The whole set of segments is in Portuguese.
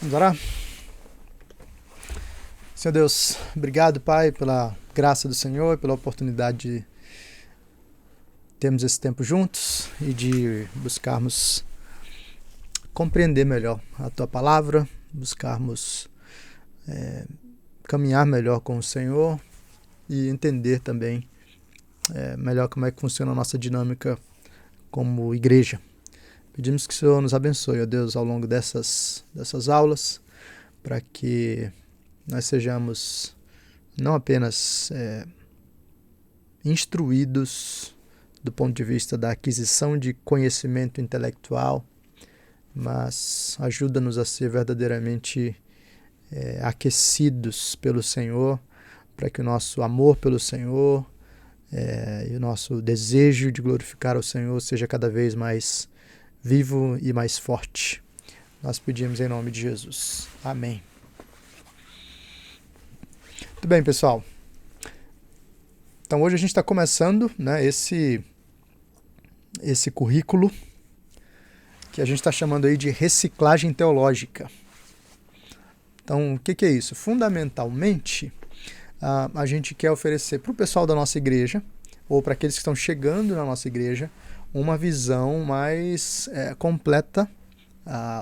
Vamos orar? Senhor Deus, obrigado, Pai, pela graça do Senhor, pela oportunidade de termos esse tempo juntos e de buscarmos compreender melhor a Tua palavra, buscarmos caminhar melhor com o Senhor e entender também melhor como é que funciona a nossa dinâmica como igreja. Pedimos que o Senhor nos abençoe, ó Deus, ao longo dessas aulas, para que nós sejamos não apenas instruídos do ponto de vista da aquisição de conhecimento intelectual, mas ajuda-nos a ser verdadeiramente aquecidos pelo Senhor, para que o nosso amor pelo Senhor e o nosso desejo de glorificar o Senhor seja cada vez mais vivo e mais forte. Nós pedimos em nome de Jesus. Amém. Muito bem, pessoal. Então hoje a gente está começando, né, esse currículo que a gente está chamando aí de reciclagem teológica. Então, o que é isso? Fundamentalmente, a gente quer oferecer para o pessoal da nossa igreja, ou para aqueles que estão chegando na nossa igreja, uma visão mais completa,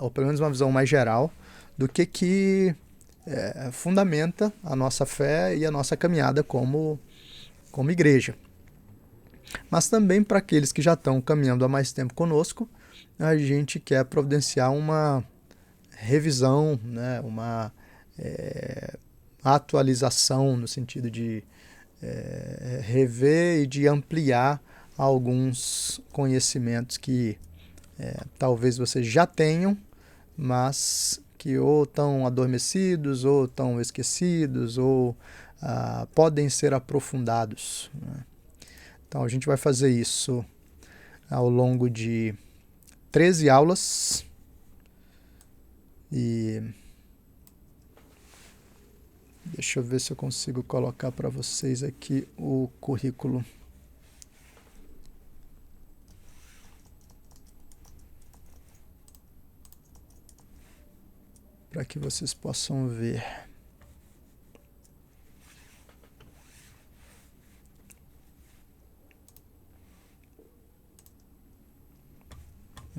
ou pelo menos uma visão mais geral, do que fundamenta a nossa fé e a nossa caminhada como igreja. Mas também para aqueles que já estão caminhando há mais tempo conosco, a gente quer providenciar uma revisão, né, uma atualização no sentido de rever e de ampliar alguns conhecimentos que talvez vocês já tenham, mas que ou estão adormecidos, ou estão esquecidos, ou podem ser aprofundados, né? Então a gente vai fazer isso ao longo de 13 aulas e deixa eu ver se eu consigo colocar para vocês aqui o currículo. Para que vocês possam ver.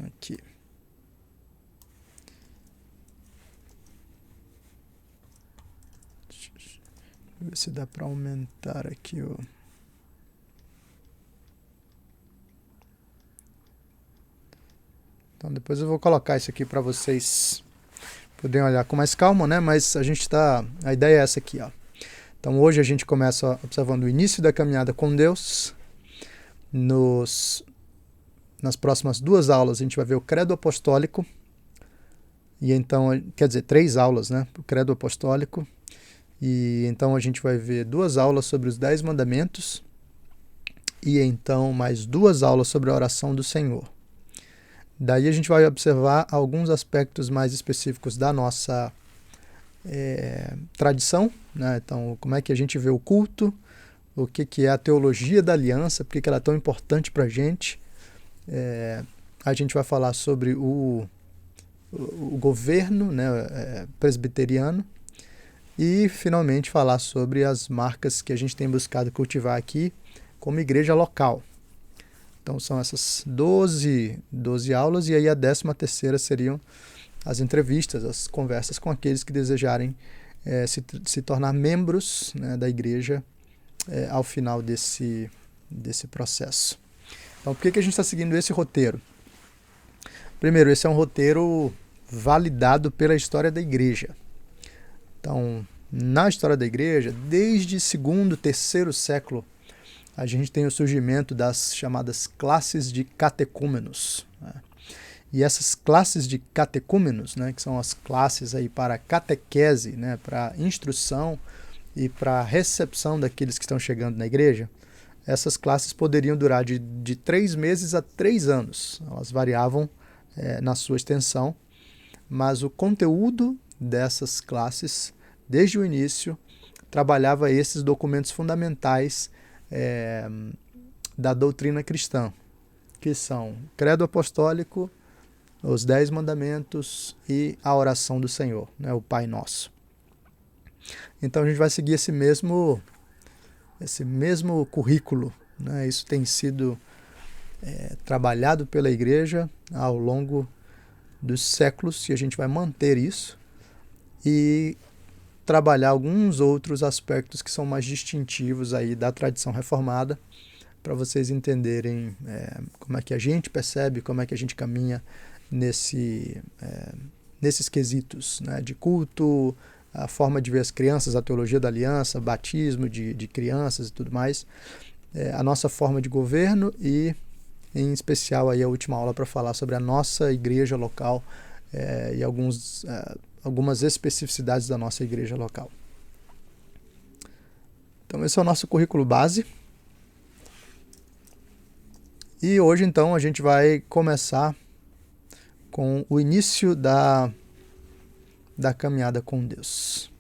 Aqui. Deixa eu ver se dá para aumentar aqui o... Então depois eu vou colocar isso aqui para vocês poderem olhar com mais calma, né? Mas a ideia é essa aqui, ó. Então hoje a gente começa observando o início da caminhada com Deus. Nas próximas 2 aulas a gente vai ver o credo apostólico. E então, quer dizer, 3 aulas, né? O credo apostólico. E então a gente vai ver 2 aulas sobre os 10 mandamentos. E então mais 2 aulas sobre a oração do Senhor. Daí a gente vai observar alguns aspectos mais específicos da nossa tradição, né? Então, como é que a gente vê o culto, o que é a teologia da aliança, por que ela é tão importante para a gente. A gente vai falar sobre o governo, né, presbiteriano e, finalmente, falar sobre as marcas que a gente tem buscado cultivar aqui como igreja local. Então são essas 12 aulas e aí a 13ª seriam as entrevistas, as conversas com aqueles que desejarem se tornar membros, né, da igreja ao final desse processo. Então por que a gente está seguindo esse roteiro? Primeiro, esse é um roteiro validado pela história da igreja. Então, na história da igreja, desde 2º, 3º século, a gente tem o surgimento das chamadas classes de catecúmenos, né? E essas classes de catecúmenos, né, que são as classes aí para catequese, né, para instrução e para recepção daqueles que estão chegando na igreja, essas classes poderiam durar de 3 meses a 3 anos. Elas variavam na sua extensão, mas o conteúdo dessas classes, desde o início, trabalhava esses documentos fundamentais da doutrina cristã, que são o credo apostólico, os 10 mandamentos e a oração do Senhor, né, o Pai Nosso. Então a gente vai seguir esse mesmo currículo, né? Isso tem sido trabalhado pela igreja ao longo dos séculos e a gente vai manter isso e trabalhar alguns outros aspectos que são mais distintivos aí da tradição reformada, para vocês entenderem como é que a gente percebe, como é que a gente caminha nesses quesitos, né, de culto, a forma de ver as crianças, a teologia da aliança, batismo de crianças e tudo mais, a nossa forma de governo e, em especial, aí a última aula para falar sobre a nossa igreja local e algumas especificidades da nossa igreja local. Então esse é o nosso currículo base. E hoje, então, a gente vai começar com o início da caminhada com Deus.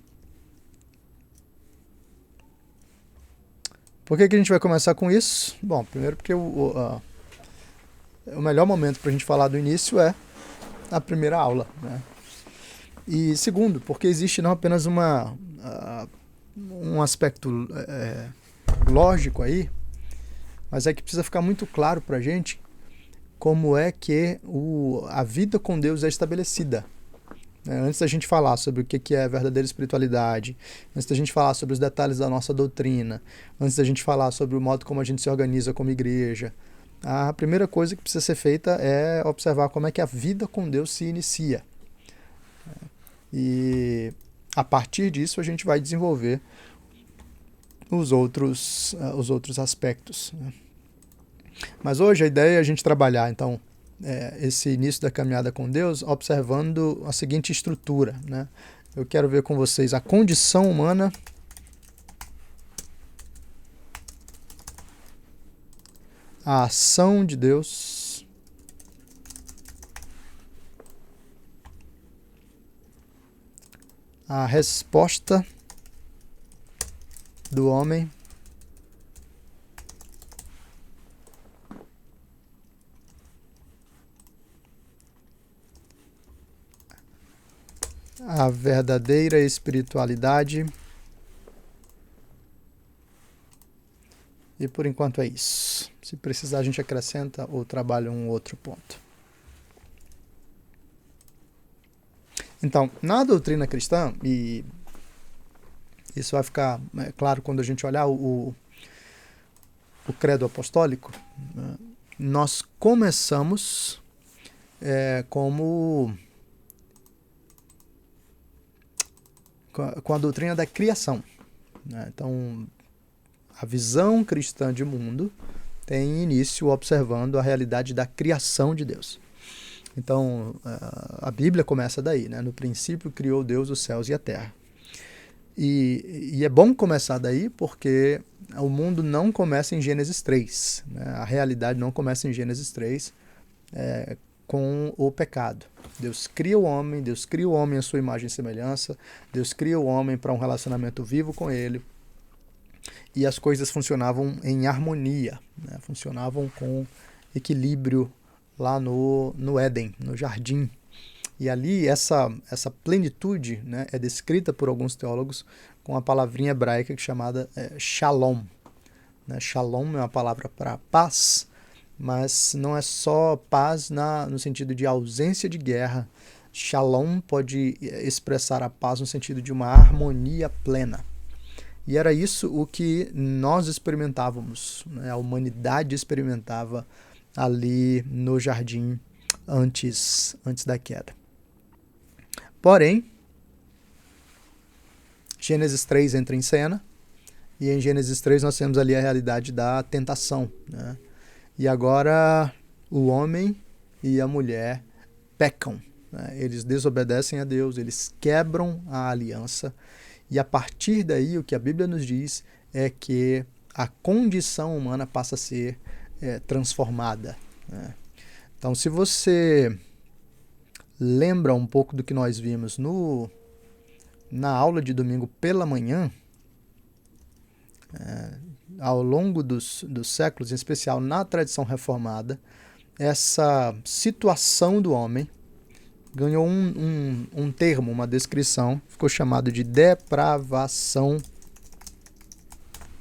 Por que a gente vai começar com isso? Bom, primeiro porque o melhor momento para a gente falar do início é a primeira aula, né? E segundo, porque existe não apenas um aspecto lógico aí, mas é que precisa ficar muito claro para a gente como é que a vida com Deus é estabelecida. Antes da gente falar sobre o que é verdadeira espiritualidade, antes da gente falar sobre os detalhes da nossa doutrina, antes da gente falar sobre o modo como a gente se organiza como igreja, a primeira coisa que precisa ser feita é observar como é que a vida com Deus se inicia. E a partir disso a gente vai desenvolver os outros aspectos, né? Mas hoje a ideia é a gente trabalhar, então, esse início da caminhada com Deus observando a seguinte estrutura, né? Eu quero ver com vocês a condição humana, a ação de Deus, a resposta do homem a verdadeira espiritualidade. E por enquanto é isso. Se precisar a gente acrescenta ou trabalha um outro ponto. Então, na doutrina cristã, e isso vai ficar claro quando a gente olhar o credo apostólico, né? Nós começamos com a doutrina da criação, né? Então, a visão cristã de mundo tem início observando a realidade da criação de Deus. Então, a Bíblia começa daí, né? No princípio criou Deus os céus e a terra. E é bom começar daí porque o mundo não começa em Gênesis 3, né? A realidade não começa em Gênesis 3 com o pecado. Deus cria o homem à sua imagem e semelhança, Deus cria o homem para um relacionamento vivo com ele, e as coisas funcionavam em harmonia, né? Funcionavam com equilíbrio lá no Éden, no jardim. E ali essa plenitude, né, é descrita por alguns teólogos com a palavrinha hebraica chamada shalom, né? Shalom é uma palavra para paz, mas não é só paz no sentido de ausência de guerra. Shalom pode expressar a paz no sentido de uma harmonia plena. E era isso o que nós experimentávamos, né? A humanidade experimentava ali no jardim antes da queda. Porém, Gênesis 3 entra em cena, e em Gênesis 3 nós temos ali a realidade da tentação, né? E agora o homem e a mulher pecam, né? Eles desobedecem a Deus, eles quebram a aliança, e a partir daí o que a Bíblia nos diz é que a condição humana passa a ser transformada, né? Então, se você lembra um pouco do que nós vimos na aula de domingo pela manhã, ao longo dos séculos, em especial na tradição reformada, essa situação do homem ganhou um termo, uma descrição, ficou chamado de depravação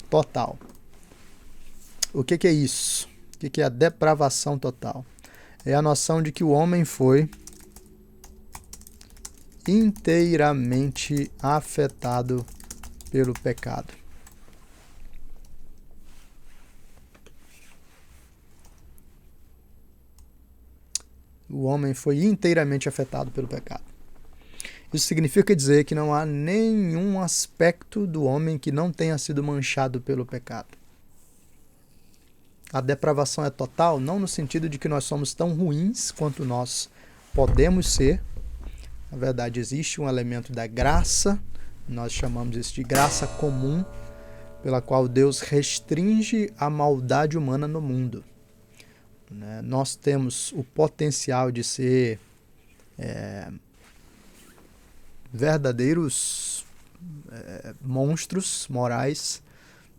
total. O que é isso? O que é a depravação total? É a noção de que o homem foi inteiramente afetado pelo pecado. O homem foi inteiramente afetado pelo pecado. Isso significa dizer que não há nenhum aspecto do homem que não tenha sido manchado pelo pecado. A depravação é total, não no sentido de que nós somos tão ruins quanto nós podemos ser. Na verdade, existe um elemento da graça, nós chamamos isso de graça comum, pela qual Deus restringe a maldade humana no mundo. Nós temos o potencial de ser verdadeiros monstros morais,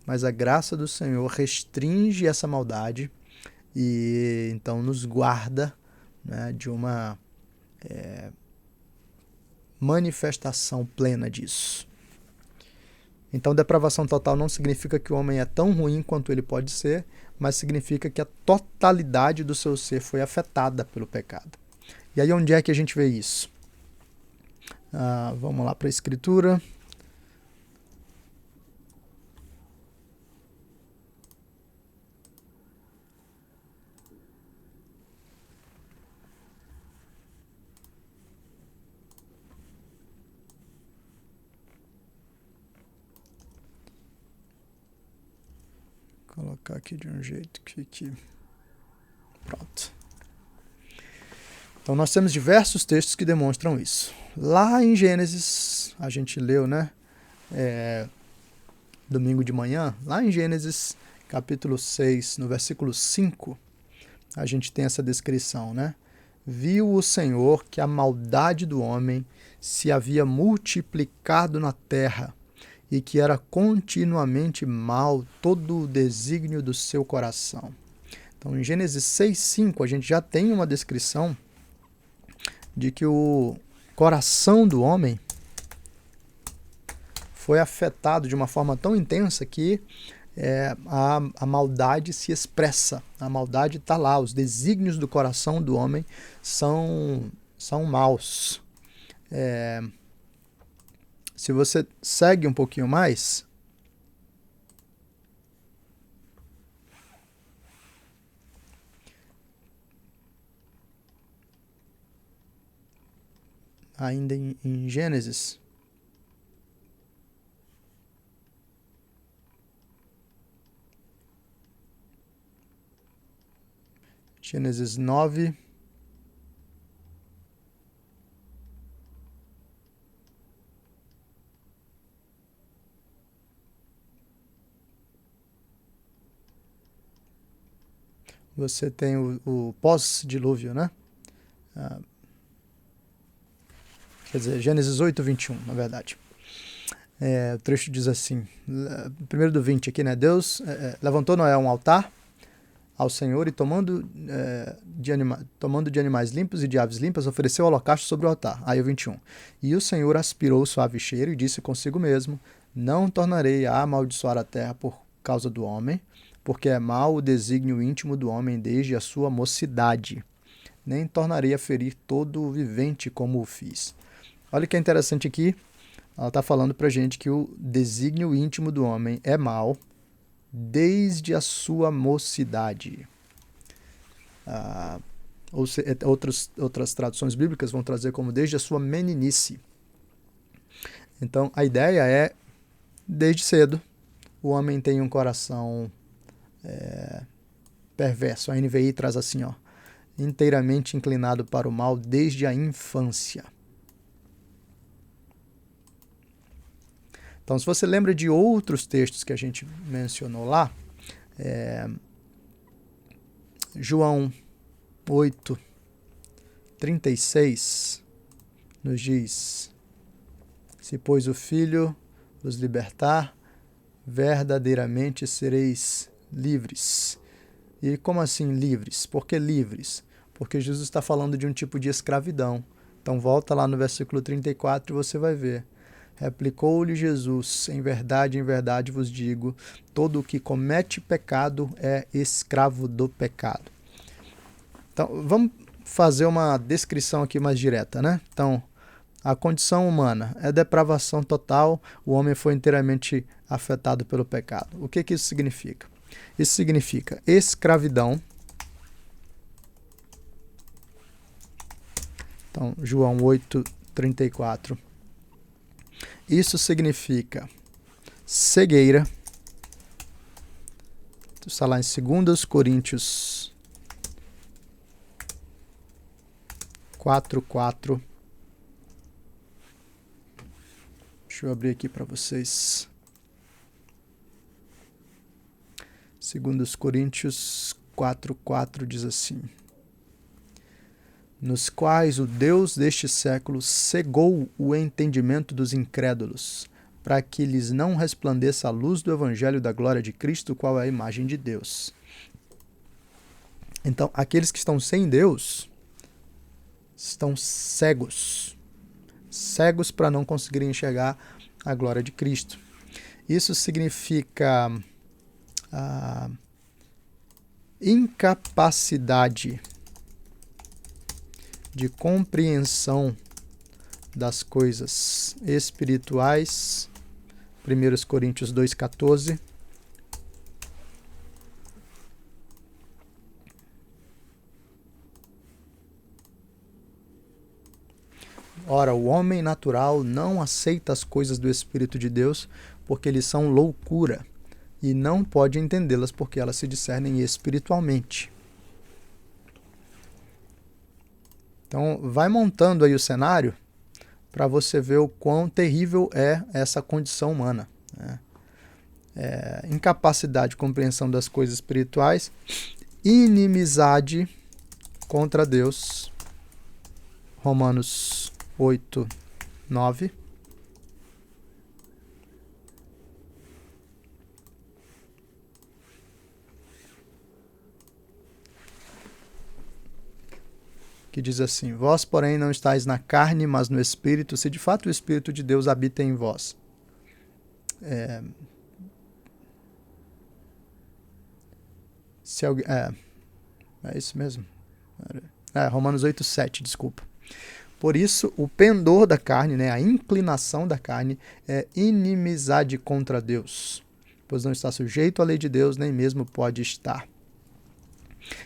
mas a graça do Senhor restringe essa maldade e então nos guarda, né, de uma manifestação plena disso. Então, depravação total não significa que o homem é tão ruim quanto ele pode ser, mas significa que a totalidade do seu ser foi afetada pelo pecado. E aí onde é que a gente vê isso? Vamos lá para a Escritura. Vou colocar aqui de um jeito que... Pronto. Então nós temos diversos textos que demonstram isso. Lá em Gênesis, a gente leu, né? Domingo de manhã, lá em Gênesis, capítulo 6, no versículo 5, a gente tem essa descrição, né? Viu o Senhor que a maldade do homem se havia multiplicado na terra e que era continuamente mal todo o desígnio do seu coração. Então, em Gênesis 6:5, a gente já tem uma descrição de que o coração do homem foi afetado de uma forma tão intensa que a maldade se expressa. A maldade está lá, os desígnios do coração do homem são maus. Se você segue um pouquinho mais, ainda em Gênesis, Gênesis 9, você tem o pós-dilúvio, né? Quer dizer, Gênesis 8:21, na verdade. O trecho diz assim, primeiro do 20 aqui, né? Deus levantou Noé um altar ao Senhor e tomando de animais limpos e de aves limpas, ofereceu holocausto sobre o altar. Aí o 21. E o Senhor aspirou o suave cheiro e disse consigo mesmo, não tornarei a amaldiçoar a terra por causa do homem, porque é mau o desígnio íntimo do homem desde a sua mocidade. Nem tornarei a ferir todo o vivente como o fiz. Olha que é interessante aqui, ela está falando para a gente que o desígnio íntimo do homem é mau desde a sua mocidade. Outras traduções bíblicas vão trazer como desde a sua meninice. Então, a ideia é, desde cedo, o homem tem um coração perverso. A NVI traz assim, inteiramente inclinado para o mal desde a infância. Então, se você lembra de outros textos que a gente mencionou lá, João 8:36 nos diz, se pois o Filho vos libertar, verdadeiramente sereis livres. E como assim livres? Por que livres? Porque Jesus está falando de um tipo de escravidão, Então volta lá no versículo 34 e você vai ver. Replicou-lhe Jesus: em verdade vos digo, todo o que comete pecado é escravo do pecado. Então vamos fazer uma descrição aqui mais direta, né? Então, a condição humana é depravação total, o homem foi inteiramente afetado pelo pecado. O que isso significa? Isso significa escravidão. Então, João 8:34. Isso significa cegueira. Está lá em 2 Coríntios 4:4. Deixa eu abrir aqui para vocês. 2 Coríntios 4:4 diz assim: nos quais o Deus deste século cegou o entendimento dos incrédulos, para que lhes não resplandeça a luz do evangelho da glória de Cristo, qual é a imagem de Deus. Então, aqueles que estão sem Deus estão cegos. Cegos para não conseguirem enxergar a glória de Cristo. Isso significa incapacidade de compreensão das coisas espirituais. 1 Coríntios 2:14. Ora, o homem natural não aceita as coisas do Espírito de Deus, porque eles são loucura, e não pode entendê-las, porque elas se discernem espiritualmente. Então, vai montando aí o cenário para você ver o quão terrível é essa condição humana, né? Incapacidade de compreensão das coisas espirituais, inimizade contra Deus. Romanos 8:9. Que diz assim: vós, porém, não estáis na carne, mas no Espírito, se de fato o Espírito de Deus habita em vós. É isso mesmo. Romanos 8:7, desculpa. Por isso, o pendor da carne, né, a inclinação da carne, é inimizade contra Deus, pois não está sujeito à lei de Deus, nem mesmo pode estar.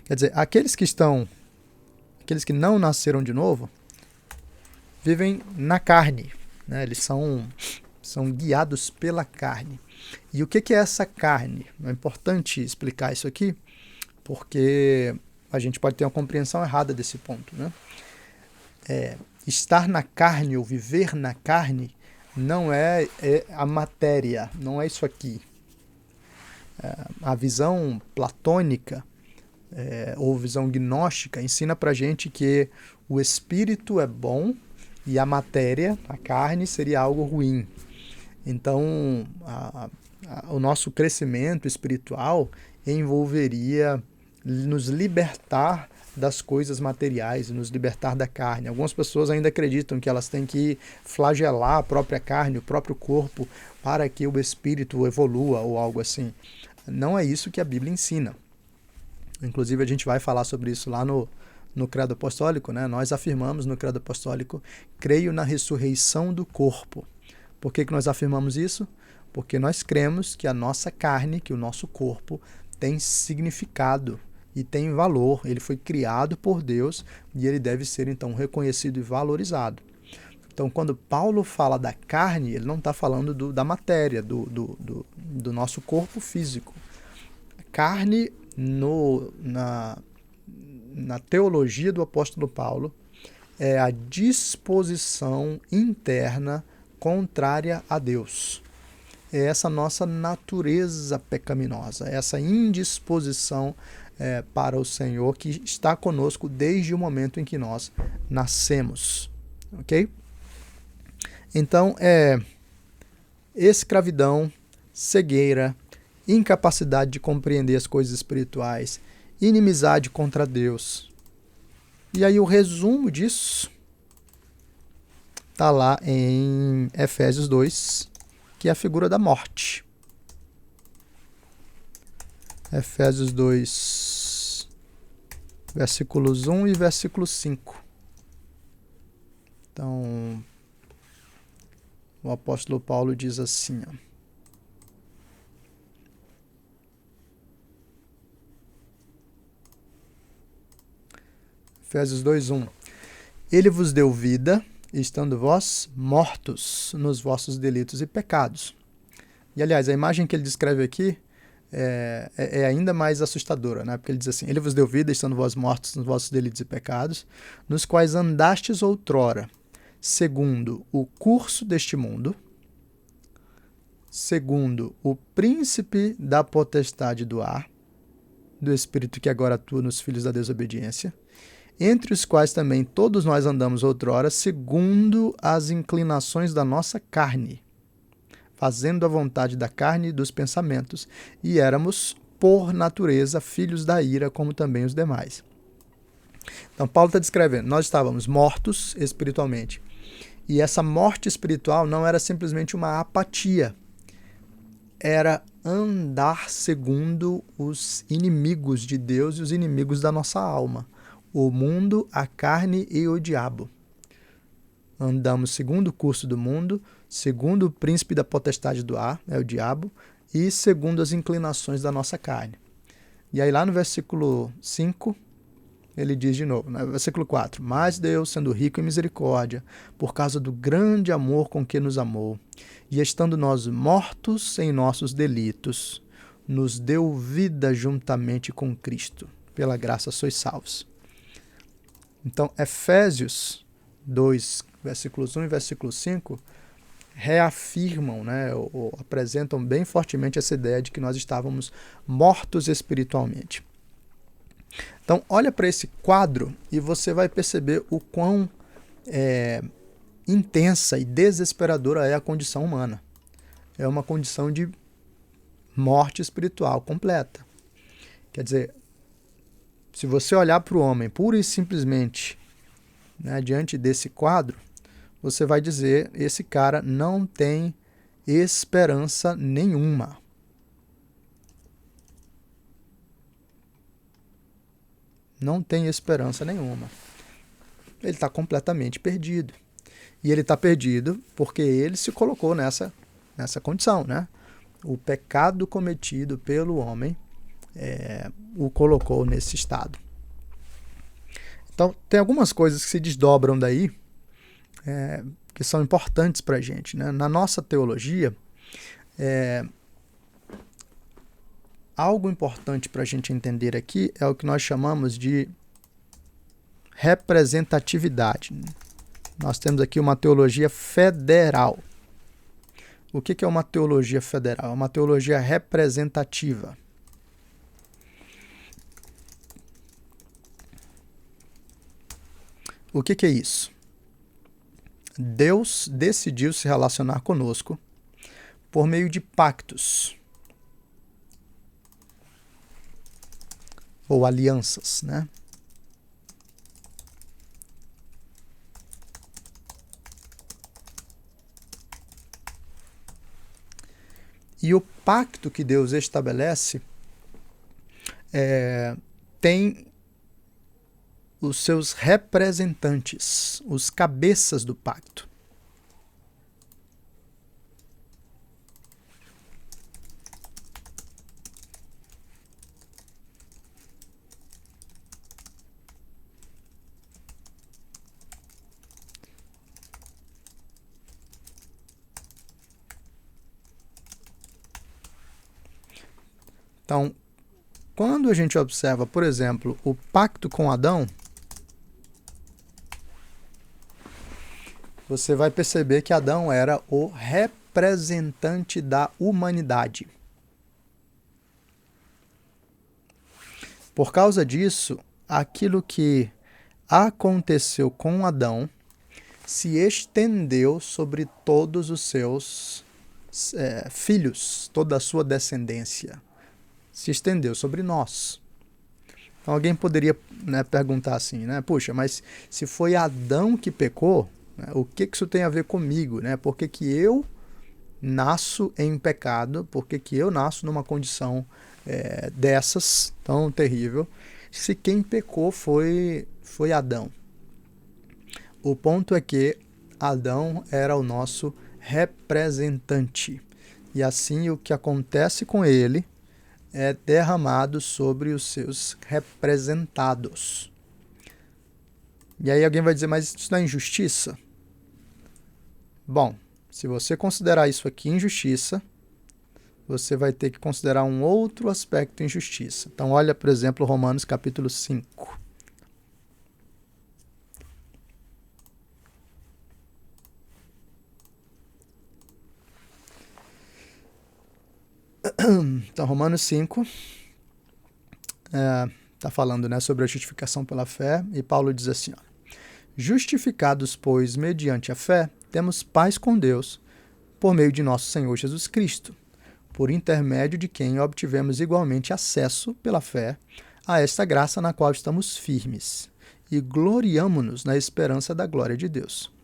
Quer dizer, aqueles que não nasceram de novo, vivem na carne, né? Eles são guiados pela carne. E o que é essa carne? É importante explicar isso aqui, porque a gente pode ter uma compreensão errada desse ponto, né? Estar na carne ou viver na carne não é a matéria, não é isso aqui. A visão platônica ou visão gnóstica ensina pra gente que o espírito é bom e a matéria, a carne, seria algo ruim. Então, o nosso crescimento espiritual envolveria nos libertar das coisas materiais, nos libertar da carne. Algumas pessoas ainda acreditam que elas têm que flagelar a própria carne, o próprio corpo, para que o espírito evolua ou algo assim. Não é isso que a Bíblia ensina. Inclusive, a gente vai falar sobre isso lá no Credo Apostólico, né? Nós afirmamos no Credo Apostólico: creio na ressurreição do corpo. Por que nós afirmamos isso? Porque nós cremos que a nossa carne, que o nosso corpo, tem significado e tem valor. Ele foi criado por Deus e ele deve ser, então, reconhecido e valorizado. Então, quando Paulo fala da carne, ele não está falando da matéria, do nosso corpo físico. Carne, na teologia do apóstolo Paulo, é a disposição interna contrária a Deus. É essa nossa natureza pecaminosa, essa indisposição para o Senhor que está conosco desde o momento em que nós nascemos. Ok? Então, escravidão, cegueira, incapacidade de compreender as coisas espirituais, inimizade contra Deus. E aí o resumo disso está lá em Efésios 2, que é a figura da morte. Efésios 2, versículos 1 e versículo 5. Então, o apóstolo Paulo diz assim, ó. Efésios 2:1. Ele vos deu vida, estando vós mortos nos vossos delitos e pecados. E, aliás, a imagem que ele descreve aqui é ainda mais assustadora, né? Porque ele diz assim, ele vos deu vida, estando vós mortos nos vossos delitos e pecados, nos quais andastes outrora, segundo o curso deste mundo, segundo o príncipe da potestade do ar, do espírito que agora atua nos filhos da desobediência, entre os quais também todos nós andamos outrora, segundo as inclinações da nossa carne, fazendo a vontade da carne e dos pensamentos, e éramos, por natureza, filhos da ira, como também os demais. Então, Paulo está descrevendo, nós estávamos mortos espiritualmente, e essa morte espiritual não era simplesmente uma apatia, era andar segundo os inimigos de Deus e os inimigos da nossa alma, o mundo, a carne e o diabo. Andamos segundo o curso do mundo, segundo o príncipe da potestade do ar, o diabo, e segundo as inclinações da nossa carne. E aí lá no versículo 5, ele diz de novo, no versículo 4, mas Deus, sendo rico em misericórdia, por causa do grande amor com que nos amou, e estando nós mortos em nossos delitos, nos deu vida juntamente com Cristo. Pela graça sois salvos. Então, Efésios 2, versículos 1 e versículo 5, reafirmam, ou apresentam bem fortemente essa ideia de que nós estávamos mortos espiritualmente. Então, olha para esse quadro e você vai perceber o quão intensa e desesperadora é a condição humana. É uma condição de morte espiritual completa. Quer dizer, se você olhar para o homem pura e simplesmente, diante desse quadro, você vai dizer, esse cara não tem esperança nenhuma. Não tem esperança nenhuma. Ele está completamente perdido. E ele está perdido porque ele se colocou nessa condição, né? O pecado cometido pelo homem o colocou nesse estado. Então, tem algumas coisas que se desdobram daí, que são importantes para a gente, né? Na nossa teologia, algo importante para a gente entender aqui é o que nós chamamos de representatividade. Nós temos aqui uma teologia federal. O que é uma teologia federal? É uma teologia representativa. O que é isso? Deus decidiu se relacionar conosco por meio de pactos ou alianças, né? E o pacto que Deus estabelece tem os seus representantes, os cabeças do pacto. Então, quando a gente observa, por exemplo, o pacto com Adão, você vai perceber que Adão era o representante da humanidade. Por causa disso, aquilo que aconteceu com Adão se estendeu sobre todos os seus filhos, toda a sua descendência. Se estendeu sobre nós. Então alguém poderia perguntar assim, puxa, mas se foi Adão que pecou, né? O que isso tem a ver comigo? Né? Por que eu nasço em pecado? Por que eu nasço numa condição dessas, tão terrível, se quem pecou foi Adão? O ponto é que Adão era o nosso representante. E assim o que acontece com ele é derramado sobre os seus representados. E aí alguém vai dizer, mas isso não é injustiça? Bom, se você considerar isso aqui injustiça, você vai ter que considerar um outro aspecto de injustiça. Então olha, por exemplo, Romanos capítulo 5. Então, Romanos 5 está falando, né, sobre a justificação pela fé, e Paulo diz assim, ó, justificados, pois, mediante a fé, temos paz com Deus, por meio de nosso Senhor Jesus Cristo, por intermédio de quem obtivemos igualmente acesso, pela fé, a esta graça na qual estamos firmes, e gloriamo-nos na esperança da glória de Deus.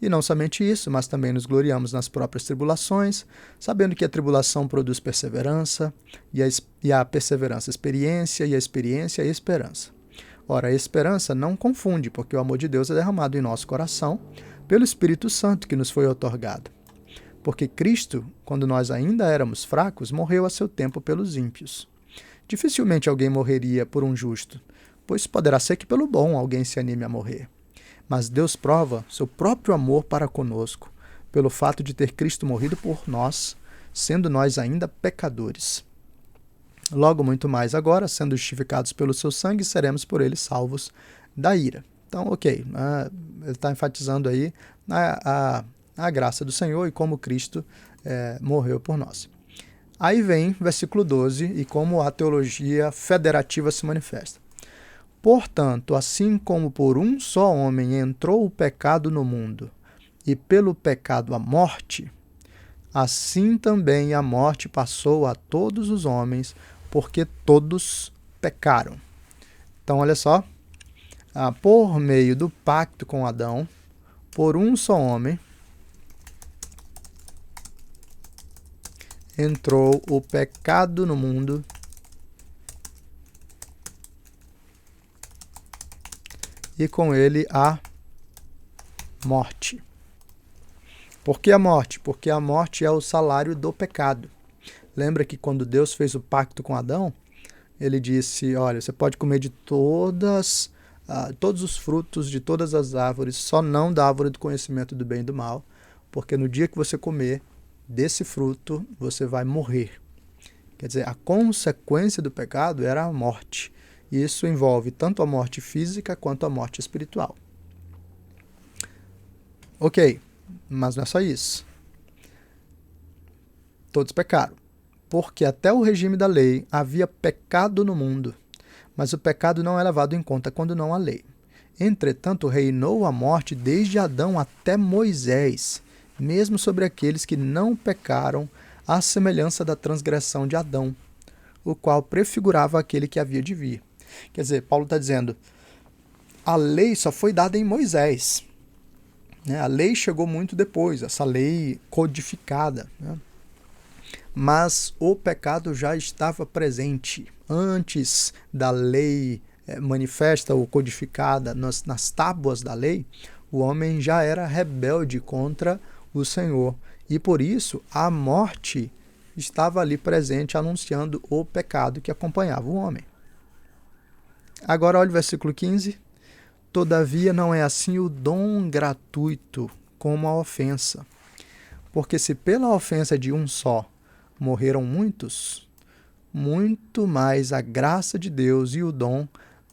E não somente isso, mas também nos gloriamos nas próprias tribulações, sabendo que a tribulação produz perseverança, e a perseverança experiência, e a experiência esperança. Ora, a esperança não confunde, porque o amor de Deus é derramado em nosso coração pelo Espírito Santo que nos foi outorgado. Porque Cristo, quando nós ainda éramos fracos, morreu a seu tempo pelos ímpios. Dificilmente alguém morreria por um justo, pois poderá ser que pelo bom alguém se anime a morrer. Mas Deus prova seu próprio amor para conosco, pelo fato de ter Cristo morrido por nós, sendo nós ainda pecadores. Logo, muito mais agora, sendo justificados pelo seu sangue, seremos por ele salvos da ira. Então, ok, ele está enfatizando aí a graça do Senhor e como Cristo morreu por nós. Aí vem versículo 12 e como a teologia federativa se manifesta. Portanto, assim como por um só homem entrou o pecado no mundo, e pelo pecado a morte, assim também a morte passou a todos os homens, porque todos pecaram. Então, olha só, por meio do pacto com Adão, por um só homem, entrou o pecado no mundo, e com ele a morte. Por que a morte? Porque a morte é o salário do pecado. Lembra que quando Deus fez o pacto com Adão, ele disse, olha, você pode comer de todos os frutos de todas as árvores, só não da árvore do conhecimento do bem e do mal, porque no dia que você comer desse fruto, você vai morrer. Quer dizer, a consequência do pecado era a morte. E isso envolve tanto a morte física quanto a morte espiritual. Ok, mas não é só isso. Todos pecaram, porque até o regime da lei havia pecado no mundo, mas o pecado não é levado em conta quando não há lei. Entretanto, reinou a morte desde Adão até Moisés, mesmo sobre aqueles que não pecaram, à semelhança da transgressão de Adão, o qual prefigurava aquele que havia de vir. Quer dizer, Paulo está dizendo, a lei só foi dada em Moisés. A lei chegou muito depois, essa lei codificada. Mas o pecado já estava presente antes da lei manifesta ou codificada nas tábuas da lei. O homem já era rebelde contra o Senhor. E por isso a morte estava ali presente, anunciando o pecado que acompanhava o homem. Agora olha o versículo 15. Todavia não é assim o dom gratuito como a ofensa. Porque se pela ofensa de um só morreram muitos, muito mais a graça de Deus e o dom,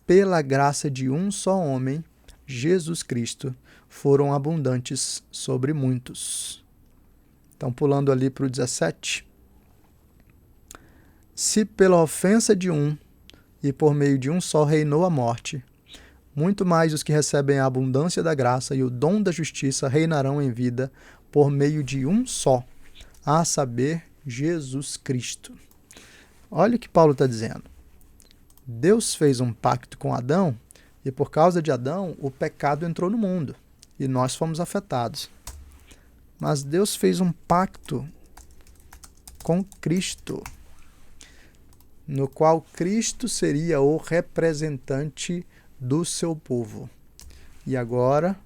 pela graça de um só homem, Jesus Cristo, foram abundantes sobre muitos. Então, pulando ali para o 17. Se pela ofensa de um, e por meio de um só reinou a morte, muito mais os que recebem a abundância da graça e o dom da justiça reinarão em vida por meio de um só, a saber, Jesus Cristo. Olha o que Paulo está dizendo. Deus fez um pacto com Adão e por causa de Adão o pecado entrou no mundo. e nós fomos afetados. Mas Deus fez um pacto com Cristo, no qual Cristo seria o representante do seu povo. E agora,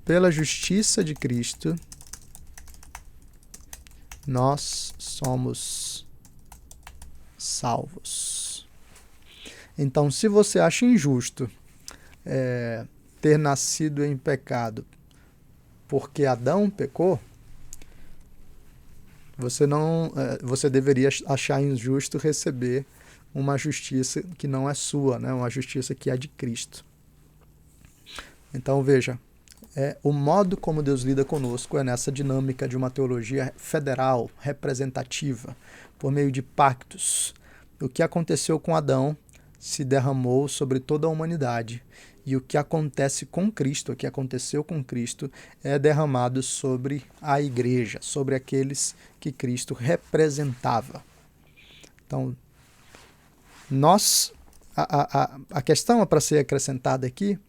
pela justiça de Cristo, nós somos salvos. Então, se você acha injusto ter nascido em pecado porque Adão pecou, você deveria achar injusto receber uma justiça que não é sua, né? Uma justiça que é de Cristo. Então, veja, o modo como Deus lida conosco é nessa dinâmica de uma teologia federal, representativa, por meio de pactos. O que aconteceu com Adão se derramou sobre toda a humanidade. E o que acontece com Cristo, o que aconteceu com Cristo, é derramado sobre a igreja, sobre aqueles que Cristo representava. Então, a questão para ser acrescentada aqui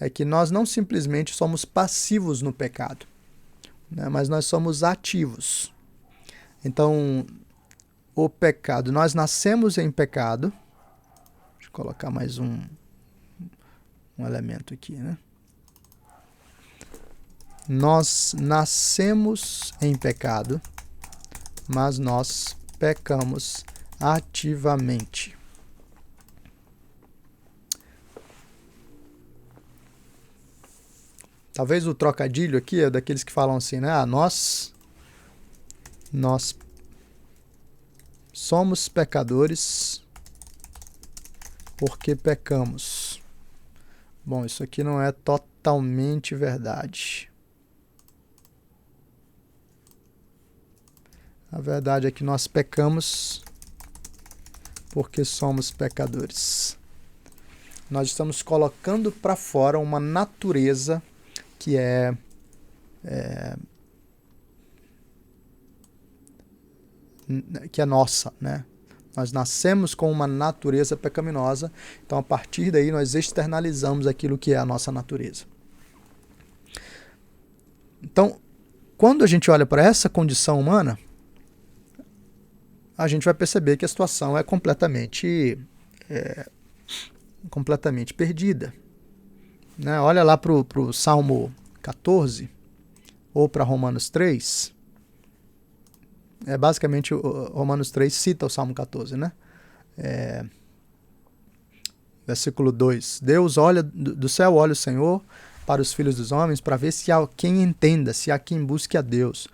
é que nós não simplesmente somos passivos no pecado, né, mas nós somos ativos. Então, o pecado, nós nascemos em pecado. Deixa eu colocar mais um elemento aqui, né? Nós nascemos em pecado, mas nós pecamos ativamente. Talvez o trocadilho aqui é daqueles que falam assim, né? Nós somos pecadores porque pecamos. Bom, isso aqui não é totalmente verdade. A verdade é que nós pecamos porque somos pecadores. Nós estamos colocando para fora uma natureza que é nossa, né? Nós nascemos com uma natureza pecaminosa, então a partir daí nós externalizamos aquilo que é a nossa natureza. Então, quando a gente olha para essa condição humana, a gente vai perceber que a situação é completamente perdida, né? Olha lá para o Salmo 14, ou para Romanos 3. Basicamente, Romanos 3 cita o Salmo 14, né? Versículo 2. Deus olha, do céu olha o Senhor para os filhos dos homens, para ver se há quem entenda, se há quem busque a Deus.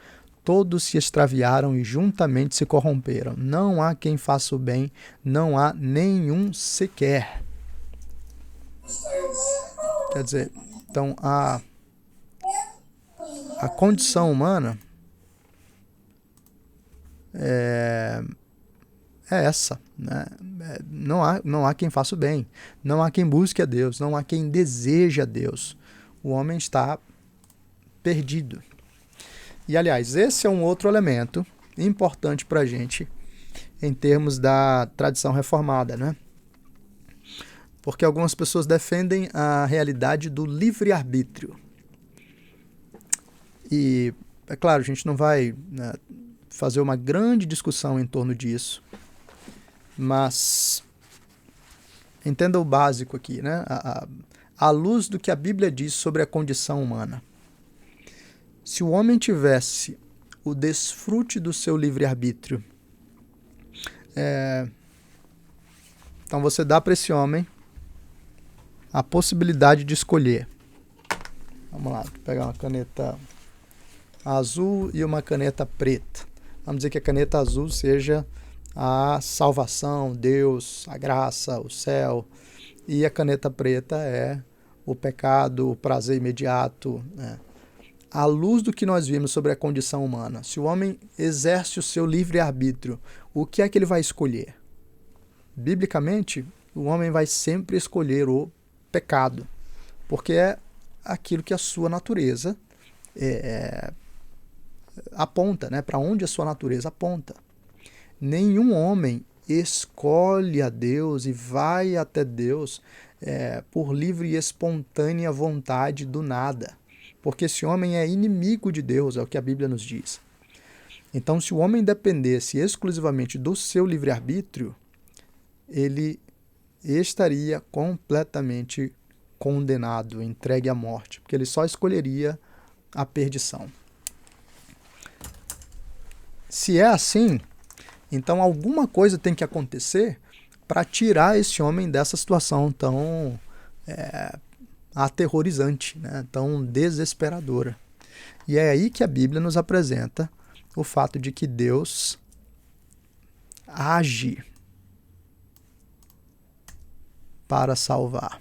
Todos se extraviaram e juntamente se corromperam. Não há quem faça o bem, não há nenhum sequer. Quer dizer, então a condição humana é essa, né? Não há quem faça o bem, não há quem busque a Deus, não há quem deseje a Deus. O homem está perdido. E, aliás, esse é um outro elemento importante para a gente em termos da tradição reformada, né? Porque algumas pessoas defendem a realidade do livre-arbítrio. E, é claro, a gente não vai, né, fazer uma grande discussão em torno disso, mas entenda o básico aqui, né? À luz do que a Bíblia diz sobre a condição humana. Se o homem tivesse o desfrute do seu livre-arbítrio, então você dá para esse homem a possibilidade de escolher. Vamos lá, vou pegar uma caneta azul e uma caneta preta. Vamos dizer que a caneta azul seja a salvação, Deus, a graça, o céu. E a caneta preta é o pecado, o prazer imediato, né? À luz do que nós vimos sobre a condição humana, se o homem exerce o seu livre-arbítrio, o que é que ele vai escolher? Biblicamente, o homem vai sempre escolher o pecado, porque é aquilo que a sua natureza aponta, né? Para onde a sua natureza aponta. Nenhum homem escolhe a Deus e vai até Deus por livre e espontânea vontade do nada. Porque esse homem é inimigo de Deus, é o que a Bíblia nos diz. Então, se o homem dependesse exclusivamente do seu livre-arbítrio, ele estaria completamente condenado, entregue à morte, porque ele só escolheria a perdição. Se é assim, então alguma coisa tem que acontecer para tirar esse homem dessa situação tão aterrorizante, né? Tão desesperadora. E é aí que a Bíblia nos apresenta o fato de que Deus age para salvar.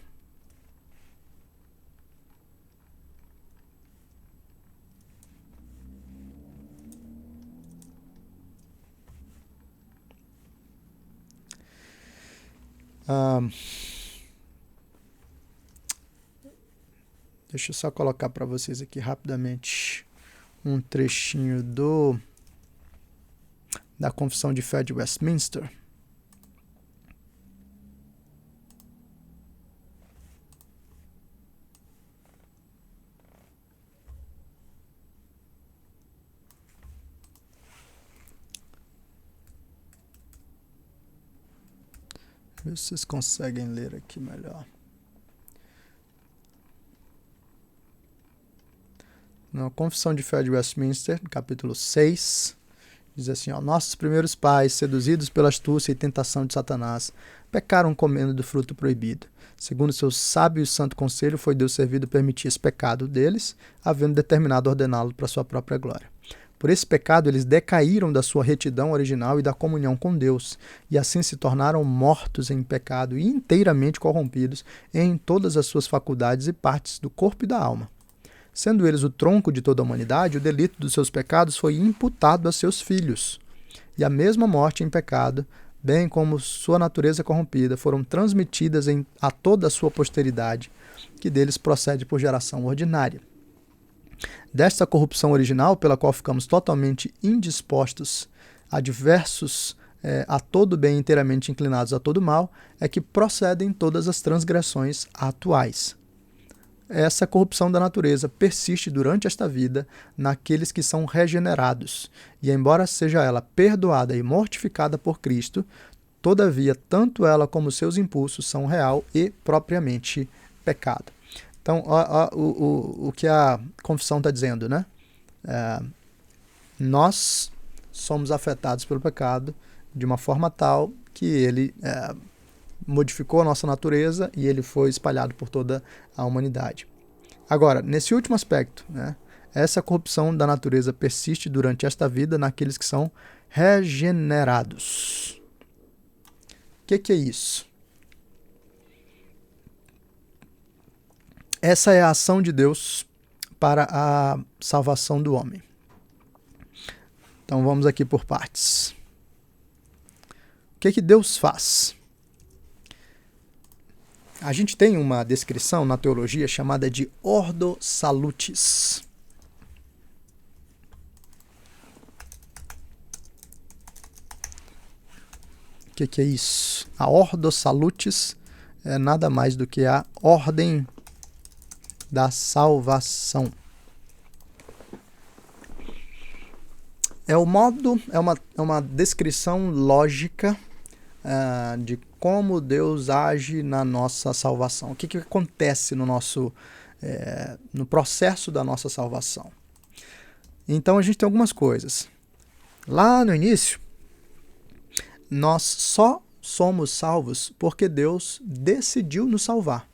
Deixa eu só colocar para vocês aqui rapidamente um trechinho da Confissão de Fé de Westminster. Ver se vocês conseguem ler aqui melhor. Na Confissão de Fé de Westminster, capítulo 6, diz assim, nossos primeiros pais, seduzidos pela astúcia e tentação de Satanás, pecaram comendo do fruto proibido. Segundo seu sábio e santo conselho, foi Deus servido permitir esse pecado deles, havendo determinado ordená-lo para sua própria glória. Por esse pecado, eles decaíram da sua retidão original e da comunhão com Deus, e assim se tornaram mortos em pecado e inteiramente corrompidos em todas as suas faculdades e partes do corpo e da alma. Sendo eles o tronco de toda a humanidade, o delito dos seus pecados foi imputado a seus filhos. E a mesma morte em pecado, bem como sua natureza corrompida, foram transmitidas a toda a sua posteridade, que deles procede por geração ordinária. Desta corrupção original, pela qual ficamos totalmente indispostos, adversos a todo bem, inteiramente inclinados a todo mal, é que procedem todas as transgressões atuais. Essa corrupção da natureza persiste durante esta vida naqueles que são regenerados, e embora seja ela perdoada e mortificada por Cristo, todavia tanto ela como seus impulsos são real e propriamente pecado. Então, o que a confissão está dizendo, né? Nós somos afetados pelo pecado de uma forma tal que ele modificou a nossa natureza e ele foi espalhado por toda a humanidade. Agora, nesse último aspecto, né, essa corrupção da natureza persiste durante esta vida naqueles que são regenerados. O que é isso? Essa é a ação de Deus para a salvação do homem. Então vamos aqui por partes. O que Deus faz? A gente tem uma descrição na teologia chamada de Ordo Salutis. O que é isso? A Ordo Salutis é nada mais do que a ordem da salvação. É uma descrição lógica de como Deus age na nossa salvação. O que acontece no processo da nossa salvação. Então a gente tem algumas coisas. Lá no início, nós só somos salvos porque Deus decidiu nos salvar.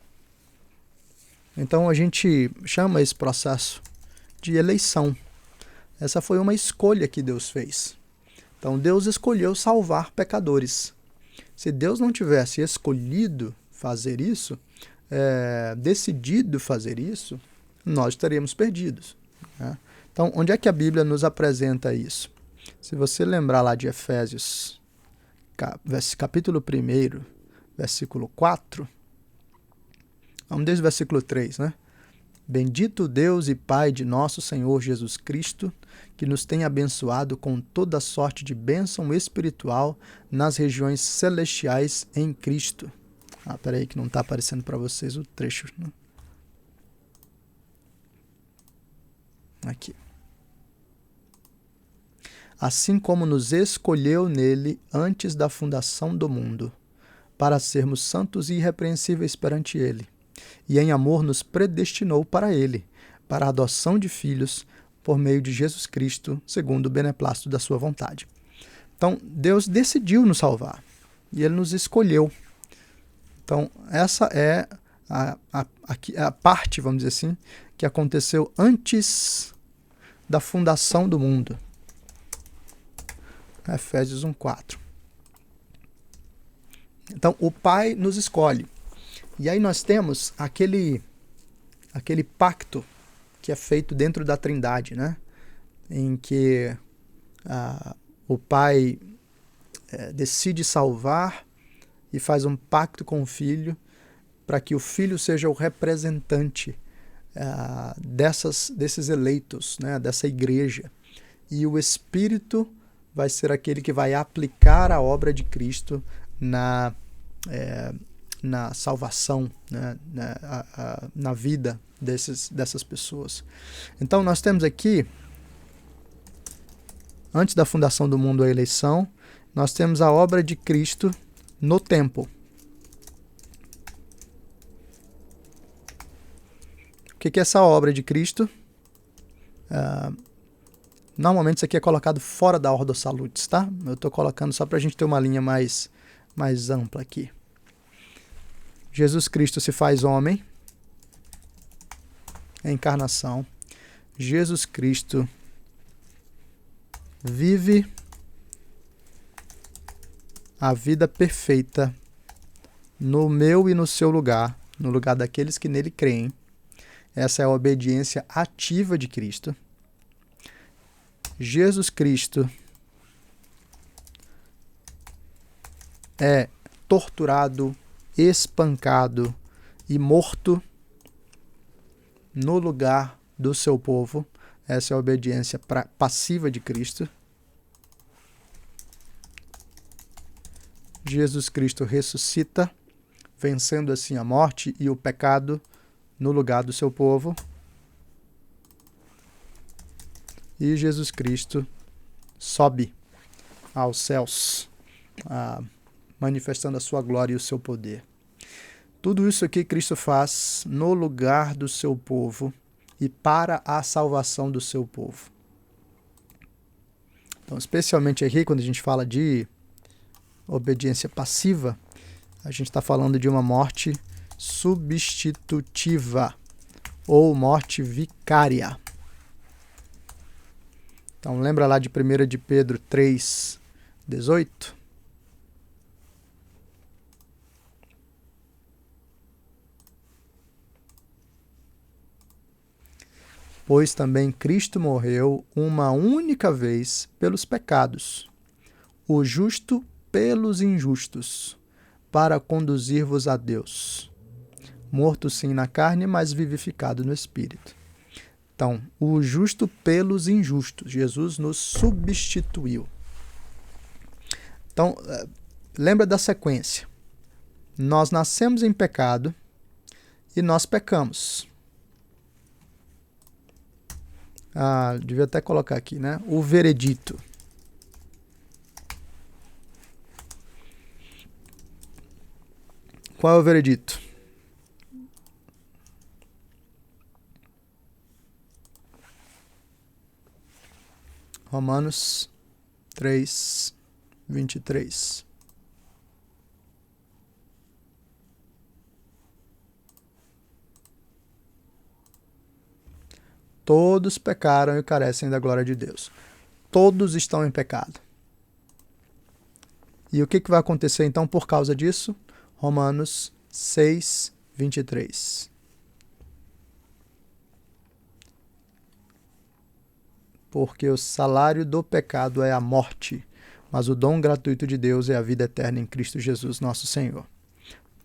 Então a gente chama esse processo de eleição. Essa foi uma escolha que Deus fez. Então Deus escolheu salvar pecadores. Se Deus não tivesse escolhido fazer isso, decidido fazer isso, nós estaríamos perdidos, né? Então, onde é que a Bíblia nos apresenta isso? Se você lembrar lá de Efésios, capítulo 1, versículo 4, vamos desde o versículo 3, né? Bendito Deus e Pai de nosso Senhor Jesus Cristo, que nos tem abençoado com toda sorte de bênção espiritual nas regiões celestiais em Cristo. Peraí que não está aparecendo para vocês o trecho. Né? Aqui. Assim como nos escolheu nele antes da fundação do mundo, para sermos santos e irrepreensíveis perante ele, e em amor nos predestinou para ele, para a adoção de filhos, por meio de Jesus Cristo, segundo o beneplácito da sua vontade. Então, Deus decidiu nos salvar, e ele nos escolheu. Então, essa é a parte, vamos dizer assim, que aconteceu antes da fundação do mundo. Efésios 1:4. Então, o Pai nos escolhe. E aí nós temos aquele pacto que é feito dentro da Trindade, né? Em que o Pai decide salvar e faz um pacto com o Filho para que o Filho seja o representante desses eleitos, né? Dessa igreja. E o Espírito vai ser aquele que vai aplicar a obra de Cristo na salvação, né? Na vida dessas pessoas. Então nós temos aqui, antes da fundação do mundo, a eleição, nós temos a obra de Cristo no tempo. O que é essa obra de Cristo? Normalmente isso aqui é colocado fora da Ordo Salutis, tá? Eu estou colocando só para a gente ter uma linha mais ampla aqui. Jesus Cristo se faz homem, é a encarnação. Jesus Cristo vive a vida perfeita no meu e no seu lugar, no lugar daqueles que nele creem. Essa é a obediência ativa de Cristo. Jesus Cristo é torturado, espancado e morto no lugar do seu povo. Essa é a obediência passiva de Cristo. Jesus Cristo ressuscita, vencendo assim a morte e o pecado no lugar do seu povo. E Jesus Cristo sobe aos céus, manifestando a sua glória e o seu poder. Tudo isso aqui Cristo faz no lugar do seu povo e para a salvação do seu povo. Então, especialmente aqui, quando a gente fala de obediência passiva, a gente está falando de uma morte substitutiva ou morte vicária. Então, lembra lá de 1 de Pedro 3:18? Pois também Cristo morreu uma única vez pelos pecados, o justo pelos injustos, para conduzir-vos a Deus. Morto sim na carne, mas vivificado no Espírito. Então, o justo pelos injustos. Jesus nos substituiu. Então, lembra da sequência. Nós nascemos em pecado e nós pecamos. Devia até colocar aqui, né? O veredito. Qual é o veredito? Romanos 3:23. Todos pecaram e carecem da glória de Deus. Todos estão em pecado. E o que vai acontecer então por causa disso? Romanos 6:23. Porque o salário do pecado é a morte, mas o dom gratuito de Deus é a vida eterna em Cristo Jesus, nosso Senhor.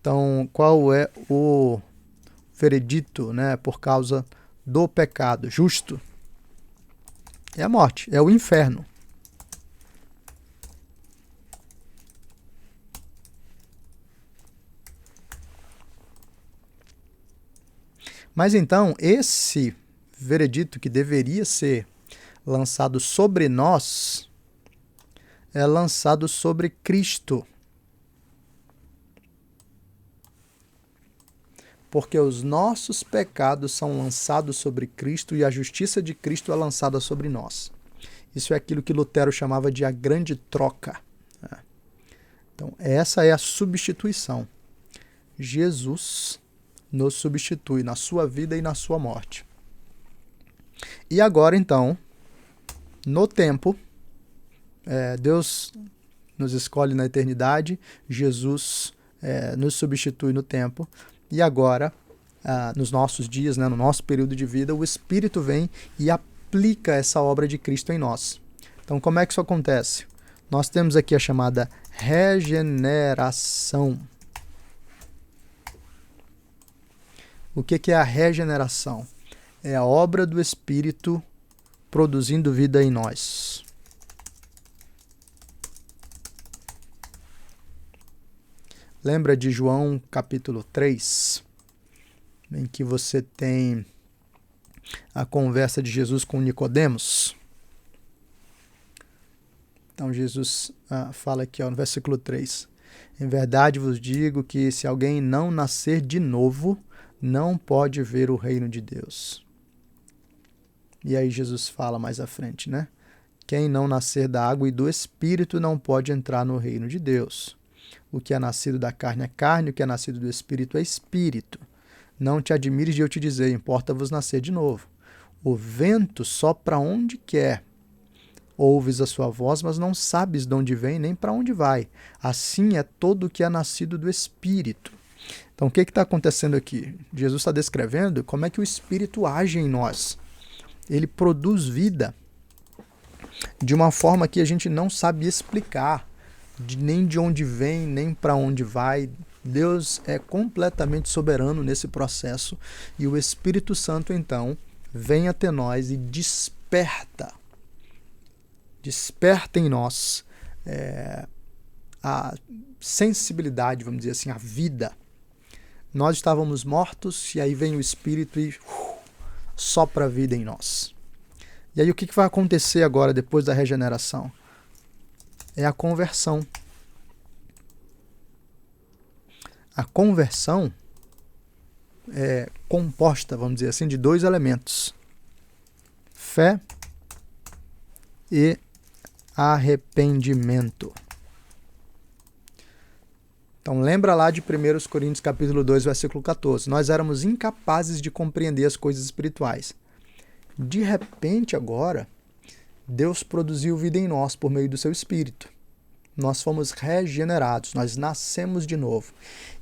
Então, qual é o veredito, né, por causa do pecado justo? É a morte, é o inferno. Mas então, esse veredito que deveria ser lançado sobre nós é lançado sobre Cristo. Porque os nossos pecados são lançados sobre Cristo e a justiça de Cristo é lançada sobre nós. Isso é aquilo que Lutero chamava de a grande troca. Então, essa é a substituição. Jesus nos substitui na sua vida e na sua morte. E agora, então, no tempo, Deus nos escolhe na eternidade, Jesus nos substitui no tempo, e agora, nos nossos dias, no nosso período de vida, o Espírito vem e aplica essa obra de Cristo em nós. Então, como é que isso acontece? Nós temos aqui a chamada regeneração. O que é a regeneração? É a obra do Espírito produzindo vida em nós. Lembra de João capítulo 3, em que você tem a conversa de Jesus com Nicodemos? Então Jesus fala aqui no versículo 3. Em verdade vos digo que se alguém não nascer de novo, não pode ver o reino de Deus. E aí Jesus fala mais à frente, Quem não nascer da água e do Espírito não pode entrar no reino de Deus. O que é nascido da carne é carne, o que é nascido do Espírito é Espírito. Não te admires de eu te dizer, importa-vos nascer de novo. O vento sopra onde quer. Ouves a sua voz, mas não sabes de onde vem nem para onde vai. Assim é todo o que é nascido do Espírito. Então, o que está acontecendo aqui? Jesus está descrevendo como é que o Espírito age em nós. Ele produz vida de uma forma que a gente não sabe explicar, nem de onde vem, nem para onde vai. Deus é completamente soberano nesse processo e o Espírito Santo, então, vem até nós e desperta em nós a sensibilidade, vamos dizer assim, a vida. Nós estávamos mortos e aí vem o Espírito e sopra a vida em nós. E aí o que vai acontecer agora depois da regeneração? É a conversão. A conversão é composta, vamos dizer assim, de dois elementos: fé e arrependimento. Então lembra lá de 1 Coríntios capítulo 2, versículo 14. Nós éramos incapazes de compreender as coisas espirituais. De repente agora, Deus produziu vida em nós por meio do seu Espírito. Nós fomos regenerados, nós nascemos de novo.